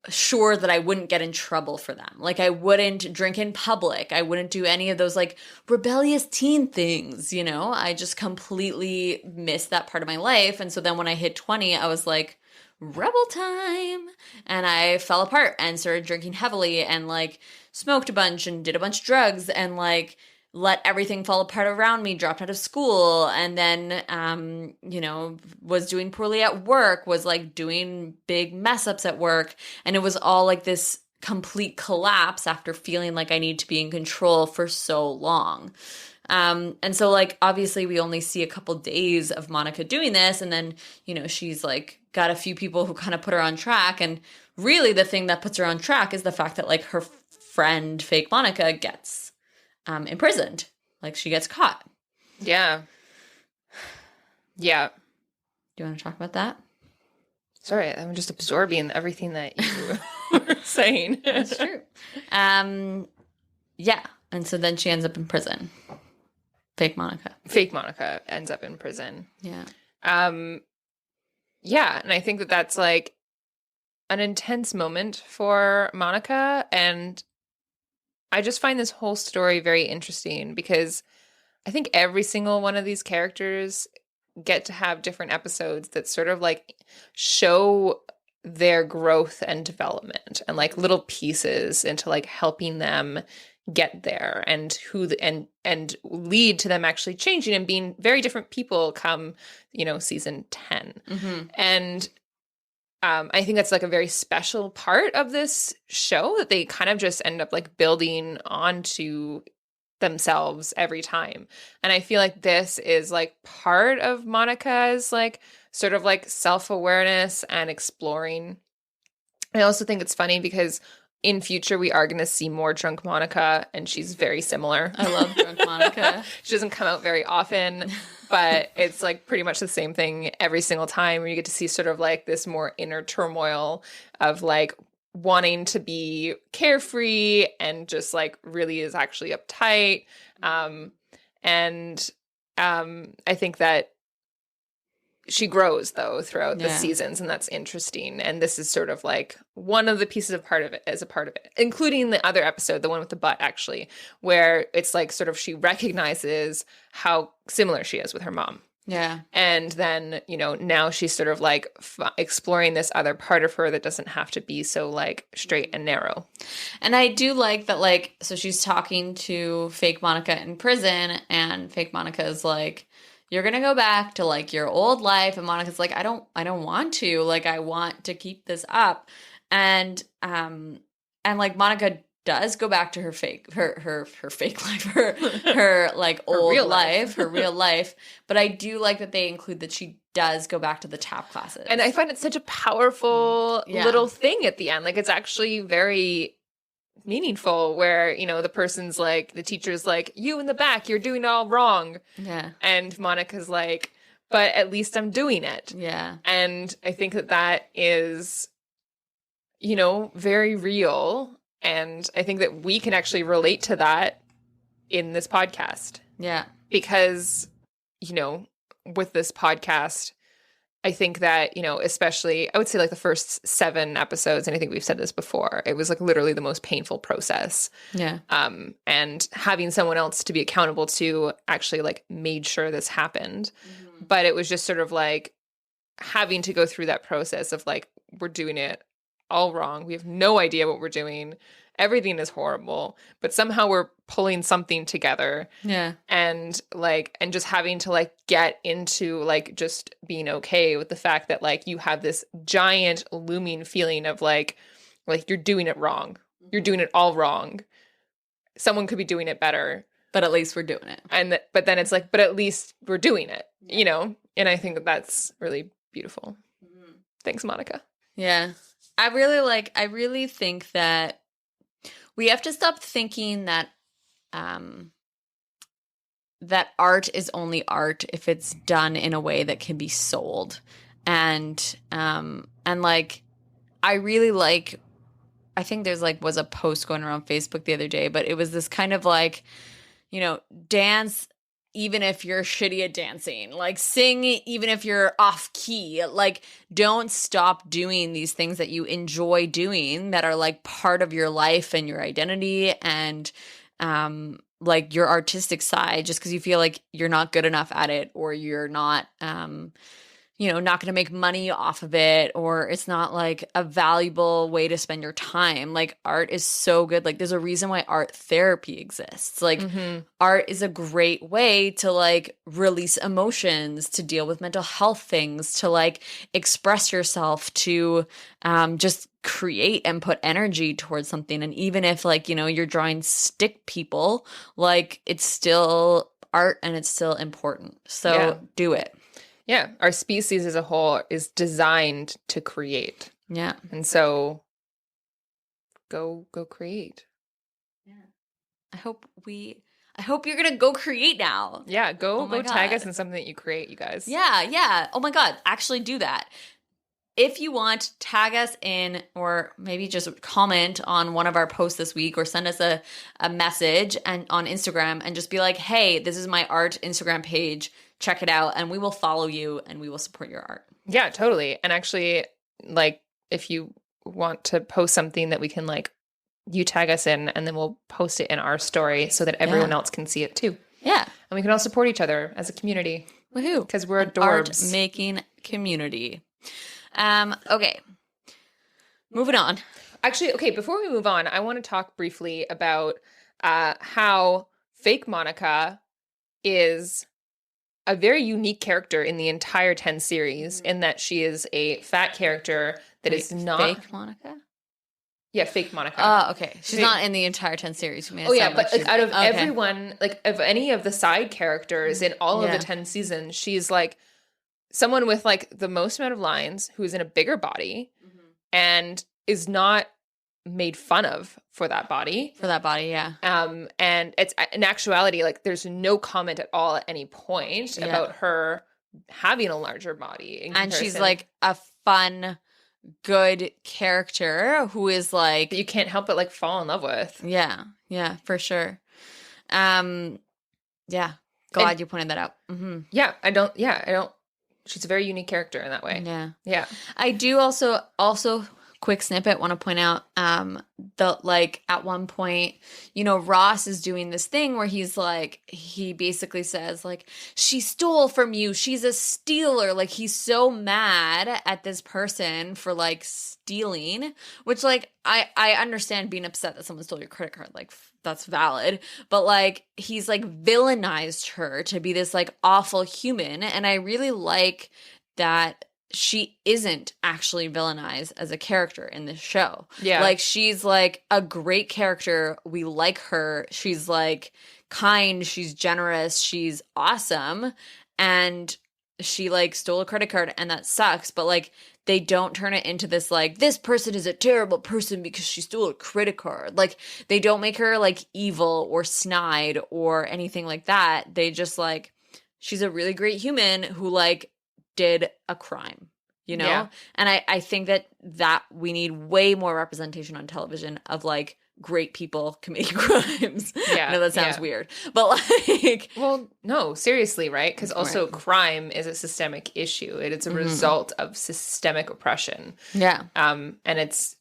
sure that I wouldn't get in trouble for them. Like I wouldn't drink in public. I wouldn't do any of those like rebellious teen things, you know? I just completely missed that part of my life. And so then when I hit 20, I was like, rebel time. And I fell apart and started drinking heavily and like smoked a bunch and did a bunch of drugs and like let everything fall apart around me, dropped out of school, and then, you know, was doing poorly at work, was like doing big mess ups at work. And it was all like this complete collapse after feeling like I need to be in control for so long. And so like, obviously we only see a couple days of Monica doing this. And then, you know, she's like got a few people who kind of put her on track. And really the thing that puts her on track is the fact that like her friend, fake Monica, gets imprisoned. Like she gets caught. Yeah. Yeah. Do you want to talk about that? Sorry, I'm just absorbing everything that you were saying. That's true. Yeah. And so then she ends up in prison. Fake Monica ends up in prison. Yeah. Yeah, and I think that that's like an intense moment for Monica, and I just find this whole story very interesting because I think every single one of these characters get to have different episodes that sort of like show their growth and development and like little pieces into like helping them get there and and lead to them actually changing and being very different people come, you know, season 10. Mm-hmm. And I think that's like a very special part of this show that they kind of just end up like building onto themselves every time. And I feel like this is like part of Monica's like sort of like self-awareness and exploring. I also think it's funny because in future we are going to see more drunk Monica, and she's very similar. I love drunk Monica. She doesn't come out very often, but it's like pretty much the same thing every single time, where you get to see sort of like this more inner turmoil of like wanting to be carefree and just like really is actually uptight. And I think that she grows though throughout the seasons, and that's interesting. And this is sort of like one of the pieces of part of it as a part of it, including the other episode, the one with the butt, actually, where it's like sort of she recognizes how similar she is with her mom. Yeah. And then, you know, now she's sort of like exploring this other part of her that doesn't have to be so like straight and narrow. And I do like that, like, so she's talking to fake Monica in prison, and fake Monica is like, you're going to go back to like your old life. And Monica's like, I don't want to, like, I want to keep this up. And like Monica does go back to her fake life, her like old real life, her real life. But I do like that they include that she does go back to the tap classes. And I find it such a powerful little thing at the end. Like, it's actually very meaningful, where, you know, the person's like, the teacher's like, you in the back, you're doing it all wrong. Yeah. And Monica's like, but at least I'm doing it. Yeah. And I think that that is, you know, very real. And I think that we can actually relate to that in this podcast. Yeah. Because, you know, with this podcast, I think that, you know, especially, I would say like the first 7 episodes, and I think we've said this before, it was like literally the most painful process. Yeah. And having someone else to be accountable to actually like made sure this happened. Mm-hmm. But it was just sort of like having to go through that process of like, we're doing it all wrong. We have no idea what we're doing. Everything is horrible, but somehow we're pulling something together. Yeah. And like, and just having to like get into like just being okay with the fact that like you have this giant looming feeling of like you're doing it wrong. You're doing it all wrong. Someone could be doing it better, but at least we're doing it. And but then it's like, but at least we're doing it, you know? And I think that that's really beautiful. Mm-hmm. Thanks, Monica. Yeah. I really think that we have to stop thinking that that art is only art if it's done in a way that can be sold. And like, I really like, I think there's like was a post going around Facebook the other day, but it was this kind of like, you know, dance even if you're shitty at dancing, like sing even if you're off key, like don't stop doing these things that you enjoy doing that are like part of your life and your identity and like your artistic side, just because you feel like you're not good enough at it, or you're not you know, not going to make money off of it, or it's not like a valuable way to spend your time. Like art is so good. Like there's a reason why art therapy exists. Like art is a great way to like release emotions, to deal with mental health things, to like express yourself, to just create and put energy towards something. And even if like, you know, you're drawing stick people, like it's still art and it's still important. So do it. Yeah, our species as a whole is designed to create. Yeah. And so go create. Yeah. I hope you're going to go create now. Yeah, go tag us in something that you create, you guys. Yeah. Oh my God, actually do that. If you want, tag us in, or maybe just comment on one of our posts this week, or send us a message and on Instagram and just be like, hey, this is my art Instagram page. Check it out, and we will follow you and we will support your art. Yeah, totally. And actually, like, if you want to post something that we can, like, you tag us in, and then we'll post it in our story so that everyone else can see it too. Yeah. And we can all support each other as a community. Woohoo. Because we're adorbs. Art-making community. Okay. Moving on. Actually, okay, before we move on, I want to talk briefly about how fake Monica is a very unique character in the entire 10 series in that she is a fat character that is not fake Monica. Yeah, fake Monica. Oh, okay. She's not in the entire 10 series. Oh yeah, but like out of everyone, like of any of the side characters in all of the 10 seasons, she's like someone with like the most amount of lines, who is in a bigger body and is not made fun of for that body. For that body, yeah. And it's in actuality, like there's no comment at all at any point about her having a larger body. And she's like a fun, good character who is like that you can't help but like fall in love with. Yeah, for sure. Yeah, glad you pointed that out. Yeah, I don't. She's a very unique character in that way. Yeah. I do also quick snippet want to point out the like at one point, you know, Ross is doing this thing where he's like, he basically says like, she stole from you, she's a stealer. Like he's so mad at this person for like stealing, which like I understand being upset that someone stole your credit card, like that's valid, but like he's like villainized her to be this like awful human, and I really like that she isn't actually villainized as a character in this show. Yeah. Like, she's, like, a great character. We like her. She's, like, kind. She's generous. She's awesome. And she, like, stole a credit card, and that sucks. But, like, they don't turn it into this, like, this person is a terrible person because she stole a credit card. Like, they don't make her, like, evil or snide or anything like that. They just, like, she's a really great human who, like, did a crime, you know? Yeah. And I think that we need way more representation on television of like great people committing crimes. Yeah. I know that sounds weird, but like, well, no, seriously, right? Because also crime is a systemic issue. It's a result of systemic oppression. Yeah. And it's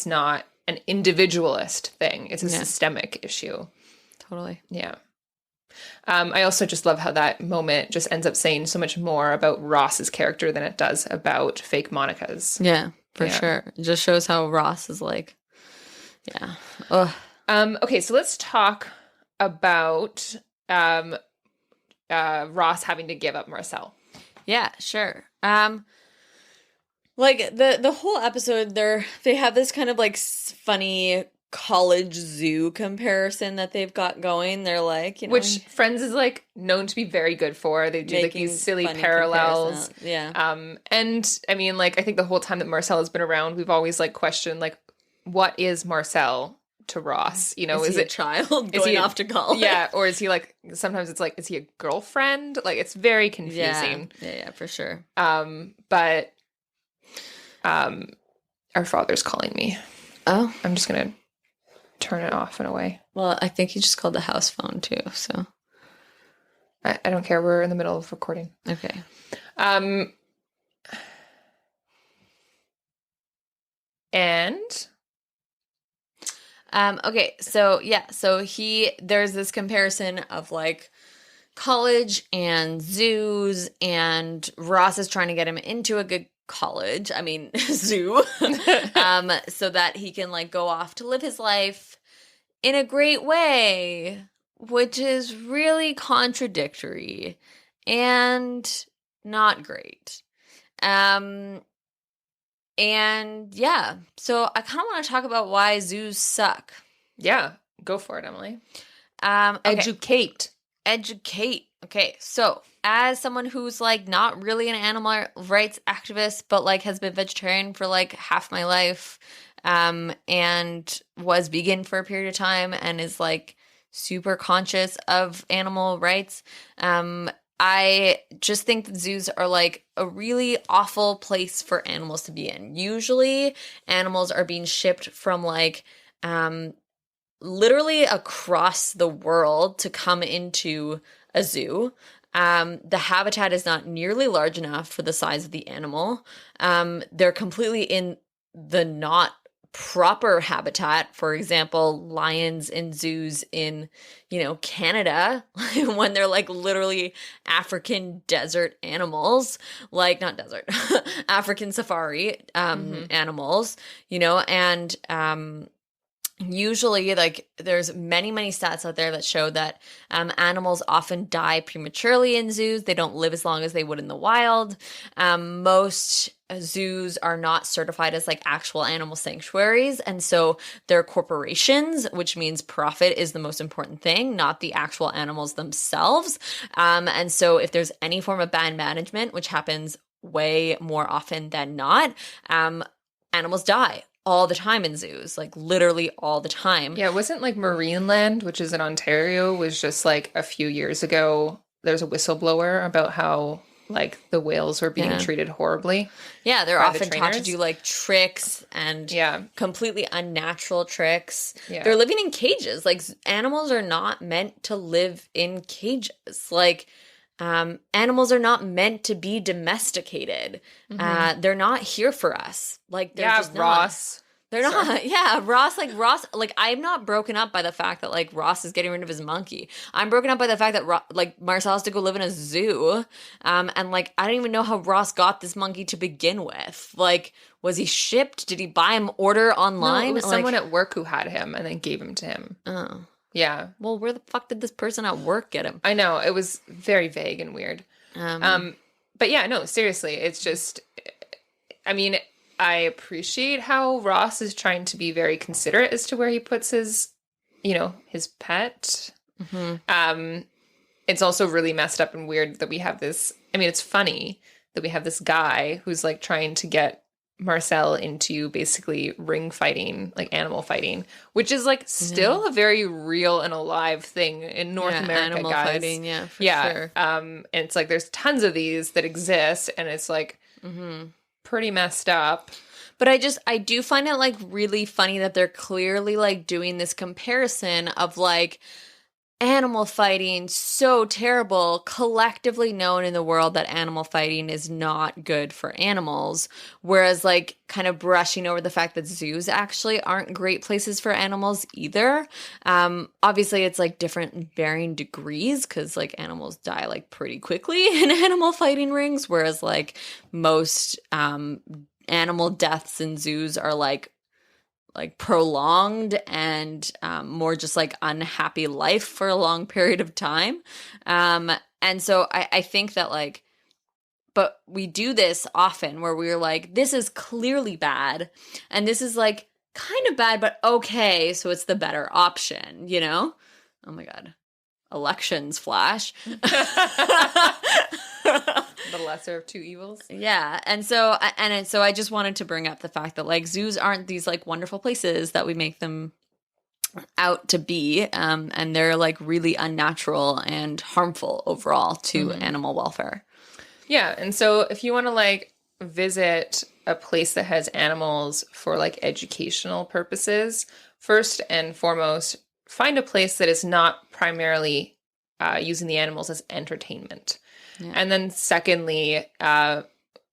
not an individualist thing. It's a systemic issue. Totally. Yeah. I also just love how that moment just ends up saying so much more about Ross's character than it does about fake Monica's. Yeah, for sure. It just shows how Ross is like, yeah. Ugh. Okay, so let's talk about Ross having to give up Marcel. Yeah, sure. Like the whole episode, they have this kind of like funny college zoo comparison that they've got going. They're like, you know, which Friends is like known to be very good for. They do like these silly parallels. Yeah. And I mean, like, I think the whole time that Marcel has been around, we've always like questioned like, what is Marcel to Ross? You know, is he a child going off to college? Yeah, or is he like, sometimes it's like, is he a girlfriend? Like, it's very confusing. Yeah, for sure. But our father's calling me. Oh, I'm just gonna turn it off and away. Well, I think he just called the house phone too, so I don't care. We're in the middle of recording. Okay. And okay, so yeah, so there's this comparison of like college and zoos, and Ross is trying to get him into a good college, zoo, so that he can like go off to live his life in a great way, which is really contradictory and not great. And yeah, so I kind of want to talk about why zoos suck. Yeah, go for it, Emily. Okay. Educate. Okay, so as someone who's like not really an animal rights activist, but like has been vegetarian for like half my life, and was vegan for a period of time and is like super conscious of animal rights, I just think that zoos are like a really awful place for animals to be in. Usually animals are being shipped from like literally across the world to come into a zoo. The habitat is not nearly large enough for the size of the animal. They're completely in the not proper habitat. For example, lions in zoos in, Canada, when they're like literally African desert animals, like not desert, African safari animals, and Usually, like, there's many, many stats out there that show that animals often die prematurely in zoos. They don't live as long as they would in the wild. Most zoos are not certified as like actual animal sanctuaries, and so they're corporations, which means profit is the most important thing, not the actual animals themselves. And so if there's any form of bad management, which happens way more often than not, animals die all the time in zoos, like literally all the time. Yeah, it wasn't like Marineland, which is in Ontario, was just like a few years ago. There's a whistleblower about how like the whales were being treated horribly. Yeah, they're by often the taught to trainers. do like tricks and completely unnatural tricks. Yeah. They're living in cages. Like animals are not meant to live in cages. Like animals are not meant to be domesticated. They're not here for us. Like they're just not. Ross. They're not. Yeah, Ross, I'm not broken up by the fact that, like, Ross is getting rid of his monkey. I'm broken up by the fact that, like, Marcel has to go live in a zoo. And, like, I don't even know how Ross got this monkey to begin with. Like, was he shipped? Did he buy him order online? No, it was like, someone at work who had him and then gave him to him. Oh. Yeah. Well, where the fuck did this person at work get him? I know. It was very vague and weird. But yeah, no, seriously. It's just, I mean, I appreciate how Ross is trying to be very considerate as to where he puts his, his pet. It's also really messed up and weird that we have this. I mean, it's funny that we have this guy who's like trying to get Marcel into basically ring fighting, like animal fighting, which is like still a very real and alive thing in North America, animal guys. Fighting, for sure. And it's like there's tons of these that exist, and it's like pretty messed up. But I do find it like really funny that they're clearly like doing this comparison of like animal fighting so terrible, collectively known in the world that animal fighting is not good for animals, whereas like kind of brushing over the fact that zoos actually aren't great places for animals either. Obviously it's like different varying degrees, because like animals die like pretty quickly in animal fighting rings, whereas like most animal deaths in zoos are like prolonged and more just like unhappy life for a long period of time. And so I think that like, but we do this often where we're like, this is clearly bad and this is like kind of bad, but okay, so it's the better option, you know? Oh my God. Elections flash. The lesser of two evils. Yeah. And so I just wanted to bring up the fact that like zoos aren't these like wonderful places that we make them out to be. And they're like really unnatural and harmful overall to animal welfare. Yeah. And so if you want to like visit a place that has animals for like educational purposes, first and foremost, find a place that is not primarily using the animals as entertainment. Yeah. And then secondly,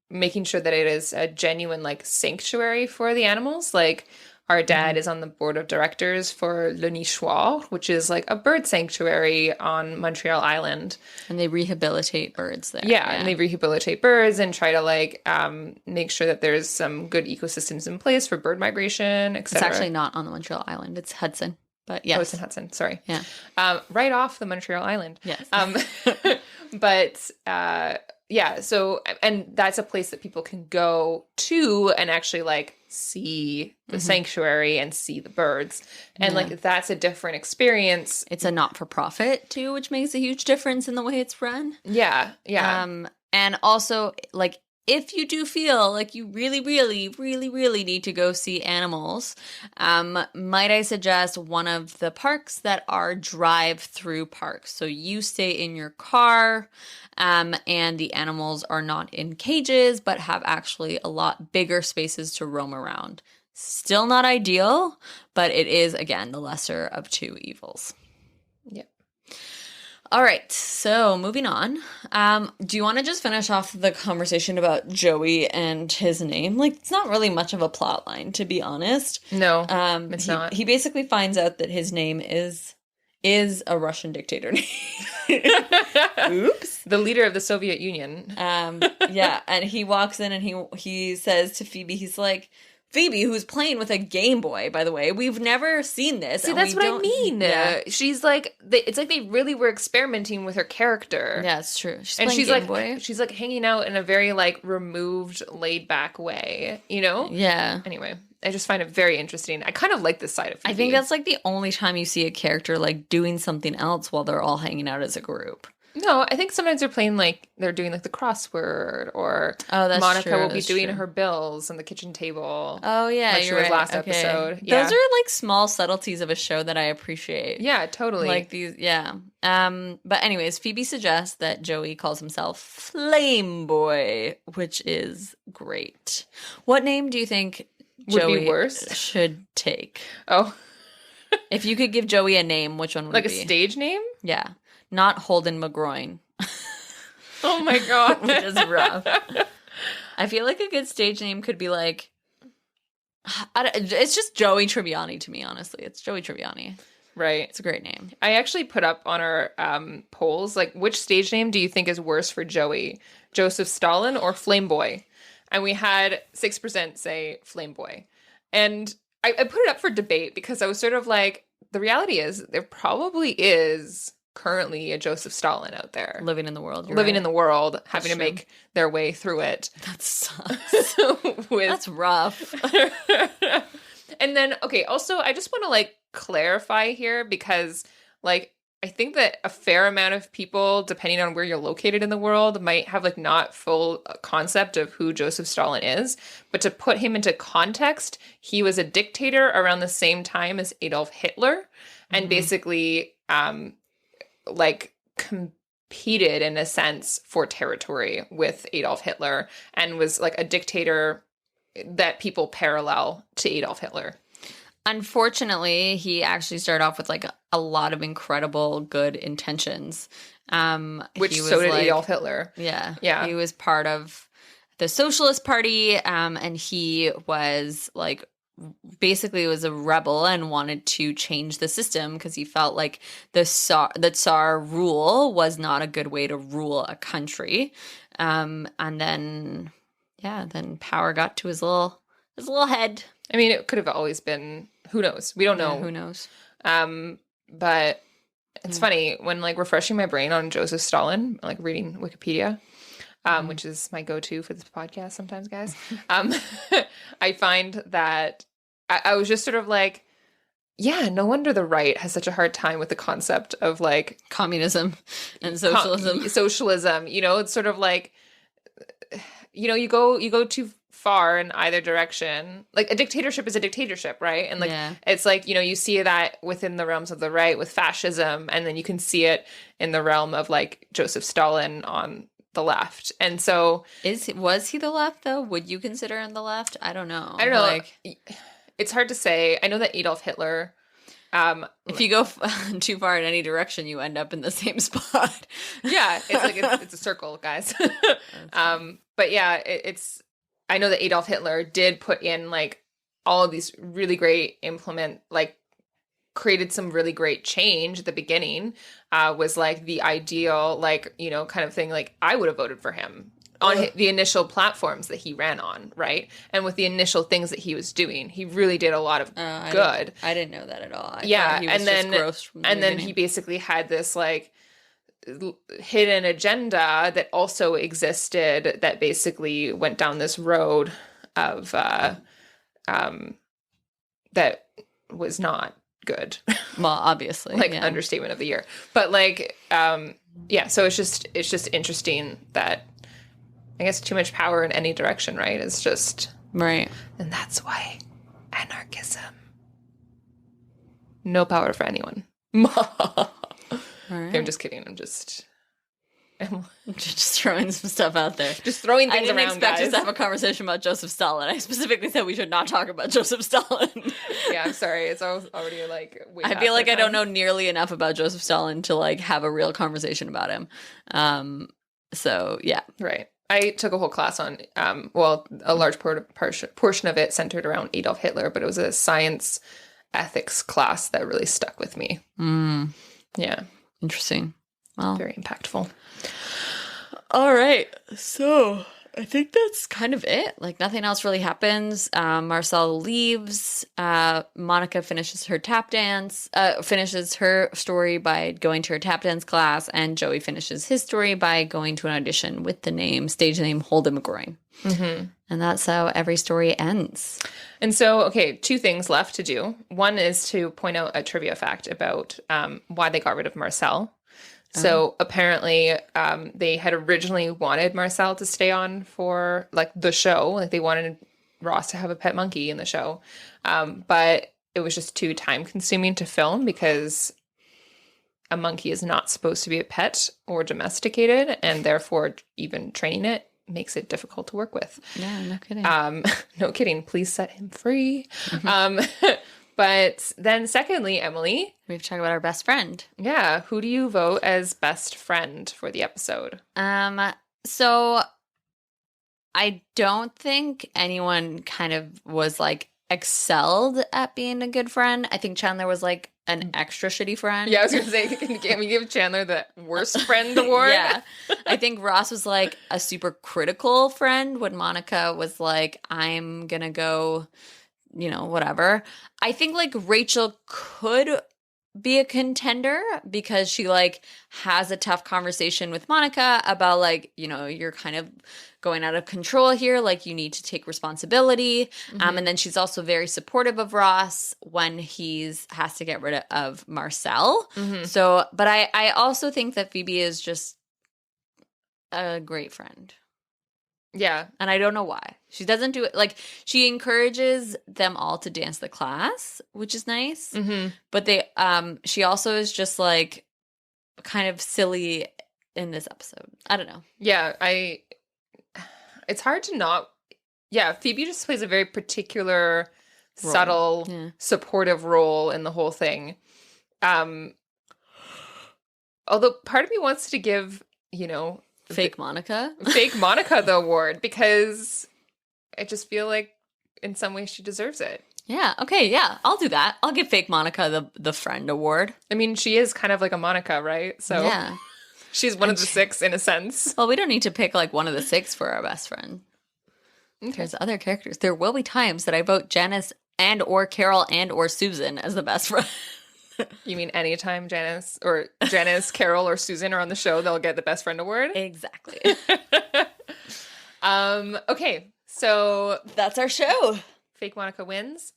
making sure that it is a genuine like sanctuary for the animals. Like our dad is on the board of directors for Le Nichoir, which is like a bird sanctuary on Montreal Island. And they rehabilitate birds there. Yeah, and they rehabilitate birds and try to like make sure that there's some good ecosystems in place for bird migration, etc. It's actually not on the Montreal Island. It's Hudson. But yes. Oh, it's in Hudson. Sorry. Yeah. Right off the Montreal Island. Yes. But yeah, so, and that's a place that people can go to and actually like see the sanctuary and see the birds. And like, that's a different experience. It's a not-for-profit too, which makes a huge difference in the way it's run. Yeah. Yeah. And also like, if you do feel like you really, really, really, really need to go see animals, might I suggest one of the parks that are drive-through parks. So you stay in your car, and the animals are not in cages, but have actually a lot bigger spaces to roam around. Still not ideal, but it is, again, the lesser of two evils. Yep. All right, so moving on. Do you want to just finish off the conversation about Joey and his name? Like, it's not really much of a plot line, to be honest. No, it's not. He basically finds out that his name is a Russian dictator name. Oops. The leader of the Soviet Union. Yeah, and he walks in and he says to Phoebe, he's like, Phoebe, who's playing with a Game Boy, by the way. We've never seen this. See, that's what I mean. Yeah. She's like, it's like they really were experimenting with her character. Yeah, it's true. She's and playing she's Game like, Boy. she's like hanging out in a very like removed, laid back way, you know? Yeah. Anyway, I just find it very interesting. I kind of like this side of Phoebe. I think that's like the only time you see a character like doing something else while they're all hanging out as a group. No, I think sometimes they're playing like they're doing like the crossword, or Monica will be doing her bills on the kitchen table. Oh yeah, like she was last episode. Yeah. Those are like small subtleties of a show that I appreciate. Yeah, totally. Like these, yeah. But anyways, Phoebe suggests that Joey calls himself Flame Boy, which is great. What name do you think Joey would be worse? Should take? Oh, if you could give Joey a name, which one would it be? Like a stage name? Yeah. Not Holden McGroin. Oh my god. Which is rough. I feel like a good stage name could be like... it's just Joey Tribbiani to me, honestly. It's Joey Tribbiani. Right. It's a great name. I actually put up on our polls, like, which stage name do you think is worse for Joey? Joseph Stalin or Flame Boy? And we had 6% say Flame Boy. And I put it up for debate because I was sort of like, the reality is there probably is... currently a Joseph Stalin out there. Living in the world. In the world, having to make their way through it. That sucks. That's rough. And then, okay, also, I just want to, like, clarify here because, like, I think that a fair amount of people, depending on where you're located in the world, might have, like, not full concept of who Joseph Stalin is. But to put him into context, he was a dictator around the same time as Adolf Hitler. And basically... like competed in a sense for territory with Adolf Hitler and was like a dictator that people parallel to Adolf Hitler. Unfortunately, he actually started off with like a lot of incredible good intentions. Which so did like, Adolf Hitler. Yeah. Yeah. He was part of the Socialist Party, and he was like basically was a rebel and wanted to change the system because he felt like the Tsar rule was not a good way to rule a country. And then power got to his little head. I mean, it could have always been, who knows? We don't know. Yeah, who knows? But it's funny when like refreshing my brain on Joseph Stalin, like reading Wikipedia, which is my go-to for this podcast sometimes, guys. I find that I was just sort of like, yeah, no wonder the right has such a hard time with the concept of like communism and socialism. Socialism, you know, it's sort of like, you know, you go too far in either direction. Like a dictatorship is a dictatorship, right? And like it's like, you know, you see that within the realms of the right with fascism, and then you can see it in the realm of like Joseph Stalin on the left. And so was he the left though? Would you consider him the left? I don't know. Like, it's hard to say. I know that Adolf Hitler, if you go too far in any direction, you end up in the same spot. Yeah, it's like it's a circle, guys. But yeah, I know that Adolf Hitler did put in like all of these really great created some really great change at the beginning, was like the ideal, like, you know, kind of thing. Like I would have voted for him on the initial platforms that he ran on, right? And with the initial things that he was doing, he really did a lot of good. I didn't know that at all. I yeah, he was and then just gross from the and then beginning. he basically had this like hidden agenda that also existed that basically went down this road of that was not good. Well, obviously, like understatement of the year, but like yeah. So it's just interesting that I guess too much power in any direction, right? It's just right, and that's why anarchism. No power for anyone. Right. Okay, I'm just kidding. I'm just throwing some stuff out there. Just throwing things around, I didn't expect guys. us to have a conversation about Joseph Stalin. I specifically said we should not talk about Joseph Stalin. Yeah, I'm sorry. It's already like way I feel like I don't know nearly enough about Joseph Stalin to like have a real conversation about him. So yeah. Right. I took a whole class on, a large portion of it centered around Adolf Hitler, but it was a science ethics class that really stuck with me. Yeah. Interesting. Well, very impactful. All right. So I think that's kind of it. Like nothing else really happens. Marcel leaves. Monica finishes her tap dance, finishes her story by going to her tap dance class, and Joey finishes his story by going to an audition with the stage name Holden McGroin. Mm-hmm. And that's how every story ends. And so, okay, 2 things left to do. One is to point out a trivia fact about why they got rid of Marcel. So apparently they had originally wanted Marcel to stay on for like the show. Like they wanted Ross to have a pet monkey in the show. But it was just too time consuming to film because a monkey is not supposed to be a pet or domesticated. And therefore even training it makes it difficult to work with. Yeah, no kidding. No kidding. Please set him free. But then secondly, Emily, we have to talk about our best friend. Yeah. Who do you vote as best friend for the episode? So I don't think anyone kind of was like excelled at being a good friend. I think Chandler was like an extra shitty friend. Yeah, I was going to say, can we give Chandler the worst friend award? Yeah. I think Ross was like a super critical friend when Monica was like, I'm going to go, whatever. I think like Rachel could be a contender because she like has a tough conversation with Monica about like, you're kind of going out of control here. Like you need to take responsibility. Mm-hmm. And then she's also very supportive of Ross when has to get rid of Marcel. Mm-hmm. So, but I also think that Phoebe is just a great friend. Yeah. And I don't know why. She doesn't do it. Like, she encourages them all to dance the class, which is nice. Mm-hmm. But she also is just, like, kind of silly in this episode. I don't know. Yeah, it's hard to not... Yeah, Phoebe just plays a very particular, subtle, supportive role in the whole thing. Although part of me wants to give, Fake Monica the award because I just feel like in some ways she deserves it. Yeah. Okay. Yeah. I'll do that. I'll give Fake Monica the friend award. I mean, she is kind of like a Monica, right? So yeah, she's one of the 6 in a sense. Well, we don't need to pick like one of the 6 for our best friend. Okay. There's other characters. There will be times that I vote Janice and or Carol and or Susan as the best friend. You mean anytime Janice, Carol, or Susan are on the show, they'll get the best friend award? Exactly. Okay, so that's our show. Fake Monica wins.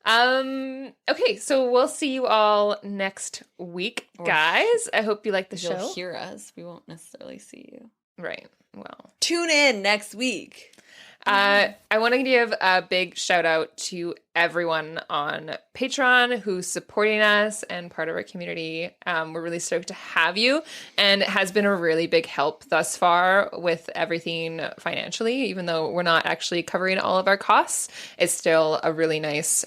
Okay, so we'll see you all next week, guys. I hope you like the show. You'll hear us. We won't necessarily see you. Right. Well, tune in next week. I want to give a big shout out to everyone on Patreon who's supporting us and part of our community. We're really stoked to have you, and it has been a really big help thus far with everything financially. Even though we're not actually covering all of our costs, it's still a really nice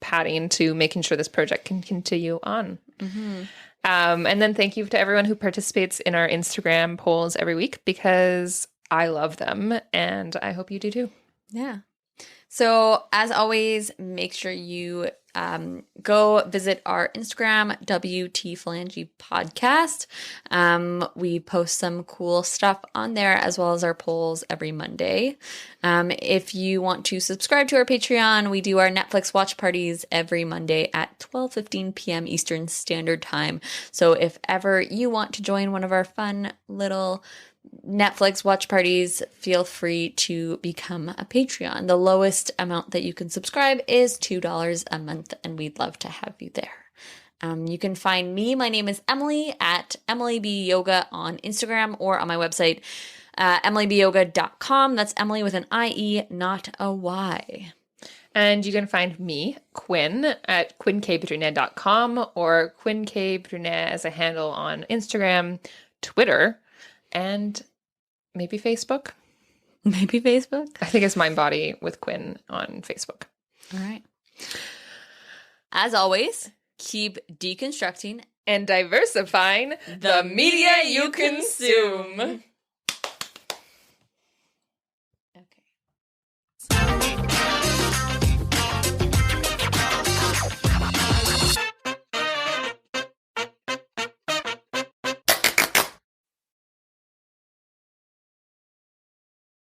padding to making sure this project can continue on. Mm-hmm. And then thank you to everyone who participates in our Instagram polls every week because I love them, and I hope you do too. Yeah. So, as always, make sure you go visit our Instagram, WT Phalange Podcast. We post some cool stuff on there, as well as our polls every Monday. If you want to subscribe to our Patreon, we do our Netflix watch parties every Monday at 12:15 p.m. Eastern Standard Time. So, if ever you want to join one of our fun little Netflix watch parties, feel free to become a Patreon. The lowest amount that you can subscribe is $2 a month, and we'd love to have you there. You can find me. My name is Emily at Emilie B Yoga on Instagram or on my website, emilieByoga.com. That's Emily with an IE, not a Y. And you can find me, Quinn, at quinnkbrunet.com or quinnkbrunet as a handle on Instagram, Twitter, and maybe Facebook. Maybe Facebook? I think it's Mind Body with Quinn on Facebook. All right. As always, keep deconstructing and diversifying the media you consume.